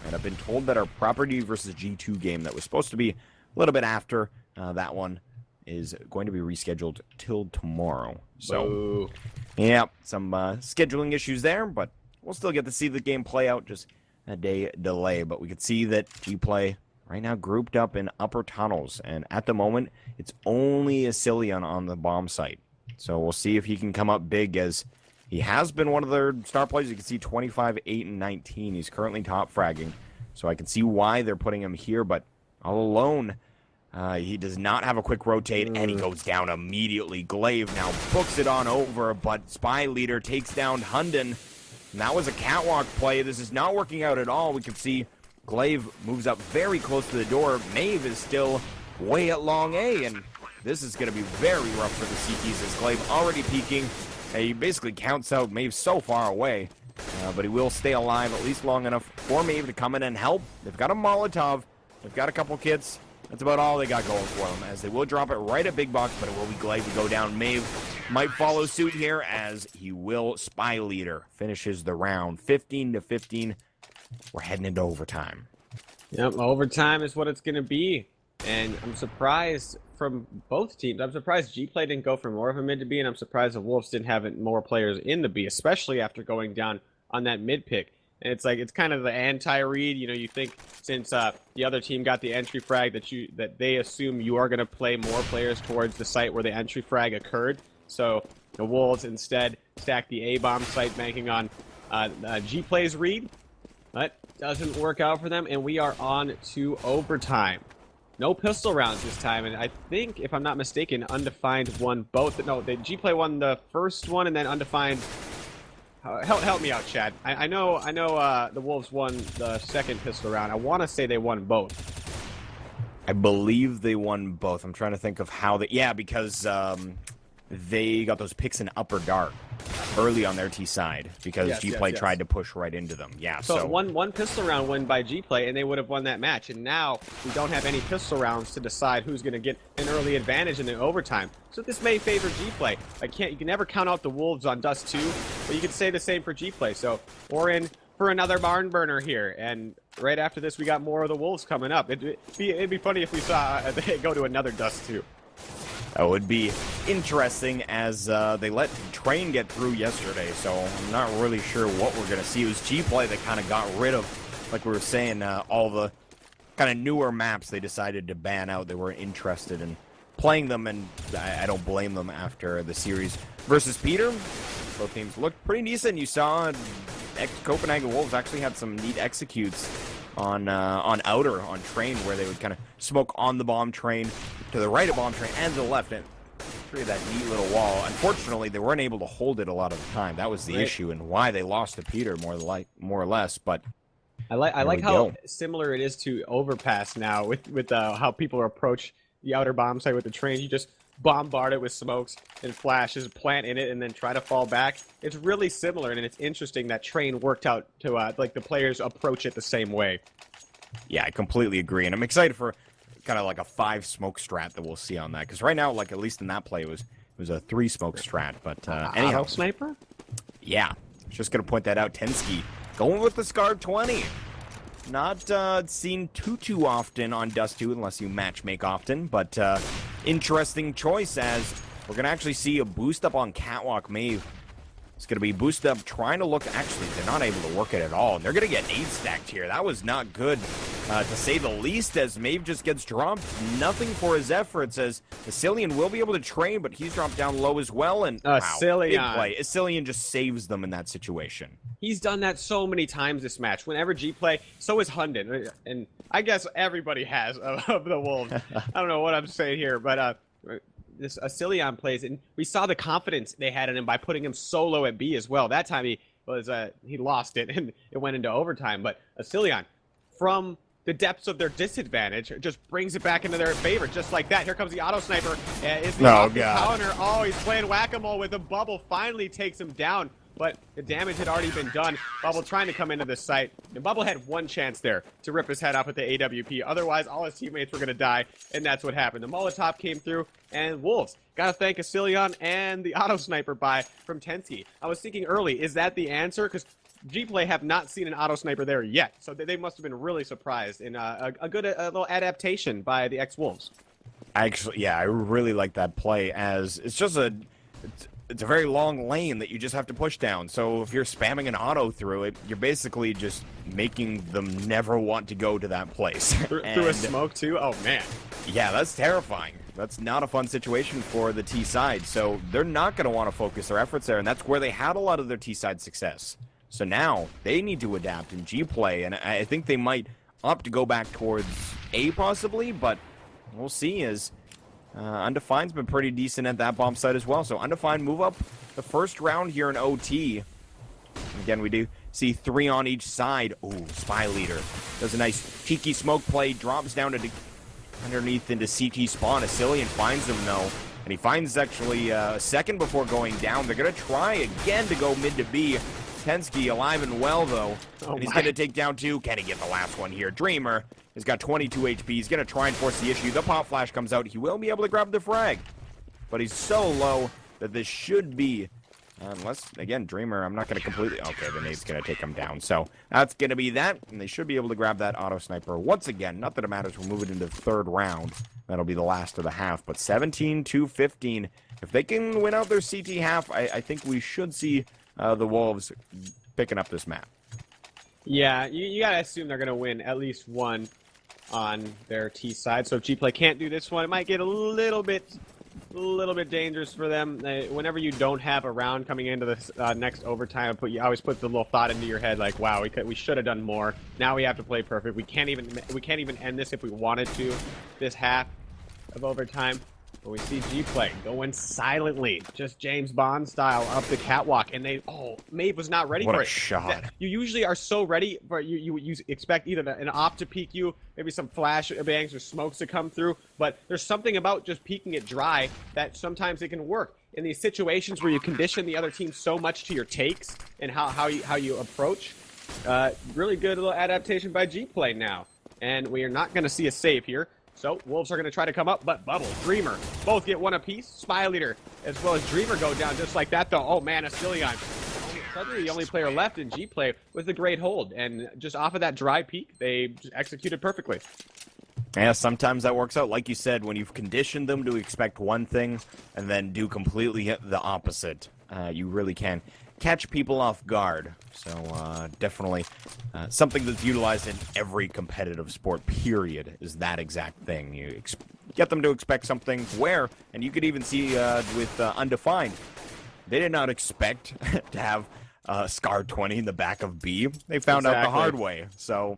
And I've been told that our Property versus G2 game that was supposed to be a little bit after that one is going to be rescheduled till tomorrow. So Boo. Yeah, some scheduling issues there, but we'll still get to see the game play out. Just a day delay, but we could see that Gplay right now grouped up in upper tunnels, and at the moment it's only Asilion on the bomb site. So we'll see if he can come up big, as he has been one of their star players. You can see 25, 8, and 19. He's currently top fragging, so I can see why they're putting him here, but all alone, he does not have a quick rotate, and he goes down immediately. Glaive now books it on over, but Spy Leader takes down Hunden. And that was a catwalk play. This is not working out at all. We can see Glaive moves up very close to the door. Maeve is still way at long A, and this is going to be very rough for the CTs as Glaive already peeking. He basically counts out Maeve so far away, but he will stay alive at least long enough for Maeve to come in and help. They've got a Molotov. They've got a couple kits. That's about all they got going for them, as they will drop it right at Big Box, but it will be Glaive to go down. Maeve might follow suit here, as he will Spy Leader. Finishes the round 15-15. We're heading into overtime. Yep, overtime is what it's going to be. And I'm surprised from both teams. I'm surprised Gplay didn't go for more of a mid to B, and I'm surprised the Wolves didn't have more players in the B, especially after going down on that mid pick. And it's like, it's kind of the anti-read. You know, you think since the other team got the entry frag that they assume you are going to play more players towards the site where the entry frag occurred. So the Wolves instead stacked the A-bomb site, banking on Gplay's read. But doesn't work out for them, and we are on to overtime. No pistol rounds this time, and I think, if I'm not mistaken, Undefined won both. No, Gplay won the first one, and then Undefined... Help me out, Chad. I know the Wolves won the second pistol round. I want to say they won both. I believe they won both. I'm trying to think of how they... Yeah, because they got those picks in upper dark early on their T side, because Gplay tried to push right into them. Yeah, so one pistol round win by Gplay, and they would have won that match. And now we don't have any pistol rounds to decide who's going to get an early advantage in the overtime. So this may favor Gplay. You can never count out the Wolves on Dust 2, but you could say the same for Gplay. So we're in for another barn burner here, and right after this we got more of the Wolves coming up. It'd be funny if we saw they go to another Dust 2. That would be interesting, as they let Train get through yesterday, so I'm not really sure what we're going to see. It was Gplay that kind of got rid of, like we were saying, all the kind of newer maps they decided to ban out. They weren't interested in playing them, and I don't blame them after the series versus Peter. Both teams looked pretty decent. You saw Copenhagen Wolves actually had some neat executes on Outer, on Train, where they would kind of smoke on the bomb train, to the right of bomb train, and to the left, and create that neat little wall. Unfortunately, they weren't able to hold it a lot of the time. That was the issue, and why they lost to Peter, more or less. But I like how similar it is to Overpass now, with how people approach the outer bomb site with the train. You just bombard it with smokes and flashes, plant in it, and then try to fall back. It's really similar, and it's interesting that Train worked out to like the players approach it the same way. Yeah, I completely agree, and I'm excited for kind of like a 5 smoke strat that we'll see on that, because right now, like, at least in that play, it was a 3 smoke strat. But anyhow, sniper. Yeah, just gonna point that out. Tensky going with the Scar 20. Not seen too often on Dust 2 unless you matchmake often, but interesting choice, as we're going to actually see a boost up on Catwalk Maeve. It's going to be boosted up, trying to look... Actually, they're not able to work it at all, and they're going to get nade stacked here. That was not good, to say the least, as Maeve just gets dropped. Nothing for his efforts, as Asilian will be able to train, but he's dropped down low as well, and Asilian. Big play. Asilian just saves them in that situation. He's done that so many times this match. Whenever Gplay, so is Hunden, and I guess everybody has of the Wolves. I don't know what I'm saying here, but this Asilian plays, and we saw the confidence they had in him by putting him solo at B as well. That time he lost it, and it went into overtime. But Asilian, from the depths of their disadvantage, just brings it back into their favor, just like that. Here comes the auto sniper. Is the counter? Oh, he's playing whack-a-mole with a bubble. Finally takes him down. But the damage had already been done. Bubble trying to come into the site. And Bubble had one chance there to rip his head off with the AWP. Otherwise, all his teammates were going to die. And that's what happened. The Molotov came through. And Wolves got to thank Asilian and the auto sniper buy from Tensky. I was thinking early, is that the answer? Because Gplay have not seen an auto sniper there yet. So they must have been really surprised. In a good little adaptation by the ex-Wolves. Actually, yeah, I really like that play, as it's just it's a very long lane that you just have to push down. So if you're spamming an auto through it, you're basically just making them never want to go to that place. Through a smoke too? Oh, man. Yeah, that's terrifying. That's not a fun situation for the T side. So they're not going to want to focus their efforts there, and that's where they had a lot of their T side success. So now they need to adapt in Gplay, and I think they might opt to go back towards A possibly, but we'll see. As Undefined's been pretty decent at that bomb site as well. So Undefined move up the first round here in OT. Again, we do see 3 on each side. Ooh, Spy Leader does a nice cheeky smoke play, drops down to underneath into CT spawn. Asilian finds him, though. And he finds actually a second before going down. They're going to try again to go mid to B. Tensky alive and well, though. And he's going to take down 2. Can he get the last one here? Dreamer has got 22 HP. He's going to try and force the issue. The pop flash comes out. He will be able to grab the frag. But he's so low that this should be... unless, again, Dreamer, I'm not going to completely... Okay, the nade's going to take him down. So that's going to be that. And they should be able to grab that auto sniper once again. Not that it matters. We'll move it into the 3rd round. That'll be the last of the half. But 17-15. If they can win out their CT half, I think we should see the Wolves picking up this map. Yeah, you got to assume they're going to win at least one on their T side. So if Gplay can't do this one, it might get a little bit dangerous for them. Whenever you don't have a round coming into the next overtime, you always put the little thought into your head like, wow, we should have done more. Now we have to play perfect. We can't even end this if we wanted to, this half of overtime. But we see Gplay going silently, just James Bond style up the catwalk, and Maeve was not ready for it. What a shot. You usually are so ready, but you expect either an op to peek you, maybe some flash bangs or smokes to come through, but there's something about just peeking it dry that sometimes it can work. In these situations where you condition the other team so much to your takes and how you approach, really good little adaptation by Gplay now. And we are not going to see a save here. So, Wolves are going to try to come up, but Bubble, Dreamer, both get one apiece. Spy Leader, as well as Dreamer go down just like that, though. Oh, man, Asilion. Suddenly the only player left in Gplay with a great hold. And just off of that dry peak, they just executed perfectly. Yeah, sometimes that works out. Like you said, when you've conditioned them to expect one thing and then do completely the opposite, you really can catch people off guard. So definitely something that's utilized in every competitive sport, period, is that exact thing. You get them to expect something and you could even see with Undefined, they did not expect to have Scar 20 in the back of B. They found out the hard way. So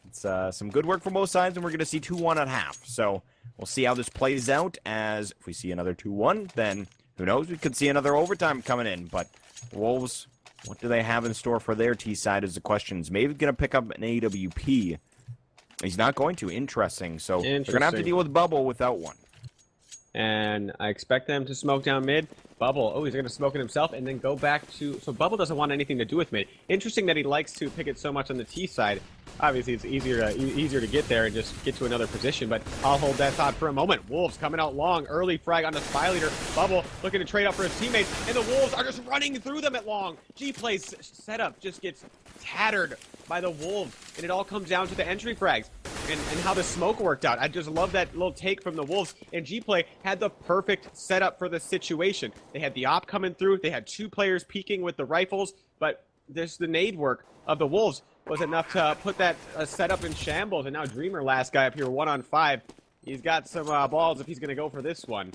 it's some good work from both sides, and we're going to see 2-1 at half. So we'll see how this plays out, as if we see another 2-1, then who knows, we could see another overtime coming in. But Wolves, what do they have in store for their T side is the question. Is maybe going to pick up an AWP? He's not going to. Interesting. So they're going to have to deal with Bubble without one. And I expect them to smoke down mid. Bubble, he's going to smoke it himself and then go back to... So Bubble doesn't want anything to do with mid. Interesting that he likes to pick it so much on the T side. Obviously, it's easier to get there and just get to another position, but I'll hold that thought for a moment. Wolves coming out long, early frag on the Spy Leader. Bubble looking to trade up for his teammates, and the Wolves are just running through them at long. Gplay's setup just gets tattered by the Wolves, and it all comes down to the entry frags and how the smoke worked out. I just love that little take from the Wolves, and Gplay had the perfect setup for the situation. They had the op coming through, they had 2 players peeking with the rifles, but there's the nade work of the Wolves was enough to put that setup in shambles. And now Dreamer, last guy up here, 1-on-5. He's got some balls if he's going to go for this one.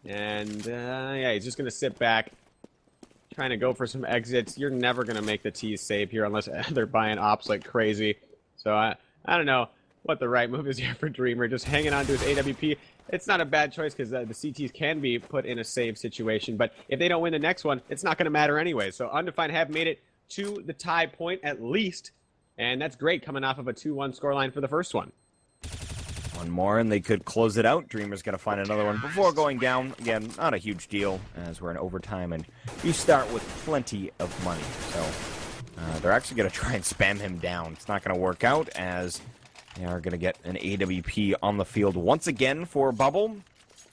And, yeah, he's just going to sit back, trying to go for some exits. You're never going to make the T's save here unless they're buying ops like crazy. So, I don't know what the right move is here for Dreamer. Just hanging on to his AWP. It's not a bad choice because the CTs can be put in a save situation. But if they don't win the next one, it's not going to matter anyway. So, Undefined have made it to the tie point at least. And that's great coming off of a 2-1 scoreline for the first one. One more, and they could close it out. Dreamer's got to find another one before going down. Again, not a huge deal, as we're in overtime, and you start with plenty of money. So they're actually going to try and spam him down. It's not going to work out, as they are going to get an AWP on the field once again for Bubble.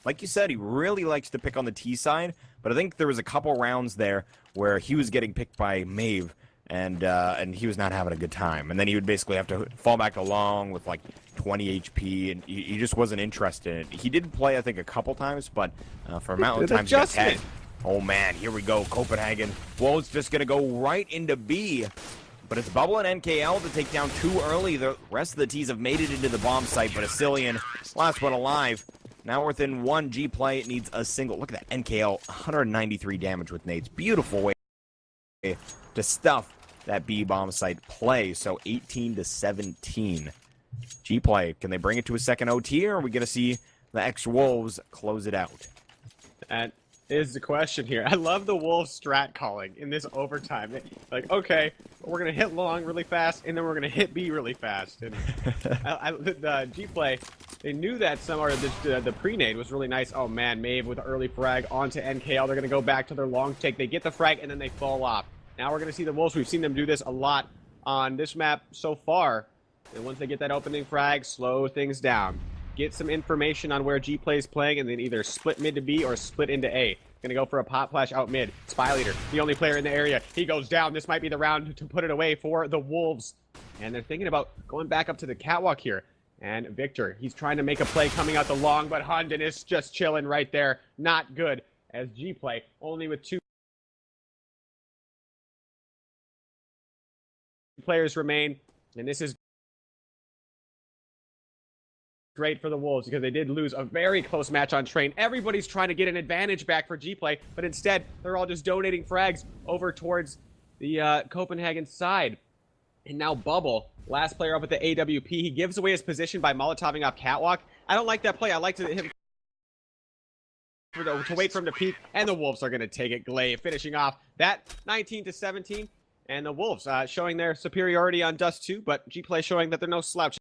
Like you said, he really likes to pick on the T side, but I think there was a couple rounds there where he was getting picked by Maeve, and he was not having a good time. And then he would basically have to fall back to long with like 20 HP, and he just wasn't interested in it. He did play, I think, a couple times, but for a amount of times he got tagged. Oh man, here we go, Copenhagen. Wolves just gonna go right into B. But it's Bubble and NKL to take down 2 early. The rest of the T's have made it into the bomb site, but Asilian, last one alive. Now within 1, Gplay, it needs a single. Look at that, NKL, 193 damage with nades. Beautiful way to stuff that B bomb site play. So 18-17. Gplay, can they bring it to a second OT, or are we going to see the ex-Wolves close it out? That is the question here. I love the Wolves strat calling in this overtime. Like, okay, we're gonna hit long really fast, and then we're gonna hit B really fast. And the Gplay, they knew that the pre-nade was really nice. Oh man, Maeve with early frag onto NKL. They're gonna go back to their long take. They get the frag, and then they fall off. Now we're gonna see the Wolves. We've seen them do this a lot on this map so far. And once they get that opening frag, slow things down. Get some information on where Gplay is playing, and then either split mid to B or split into A. Gonna go for a pop flash out mid. Spy Leader, the only player in the area. He goes down. This might be the round to put it away for the Wolves. And they're thinking about going back up to the catwalk here. And Victor, he's trying to make a play coming out the long, but Hunden is just chilling right there. Not good as Gplay, only with 2 players remain. And this is great for the Wolves because they did lose a very close match on Train. Everybody's trying to get an advantage back for Gplay, but instead they're all just donating frags over towards the Copenhagen side. And now Bubble, last player up at the AWP, he gives away his position by Molotoving off catwalk. I don't like that play. I like to hit him to wait for him to peek, and the Wolves are going to take it. Glaive finishing off that 19-17, and the Wolves showing their superiority on Dust 2, but Gplay showing that they're no slouch.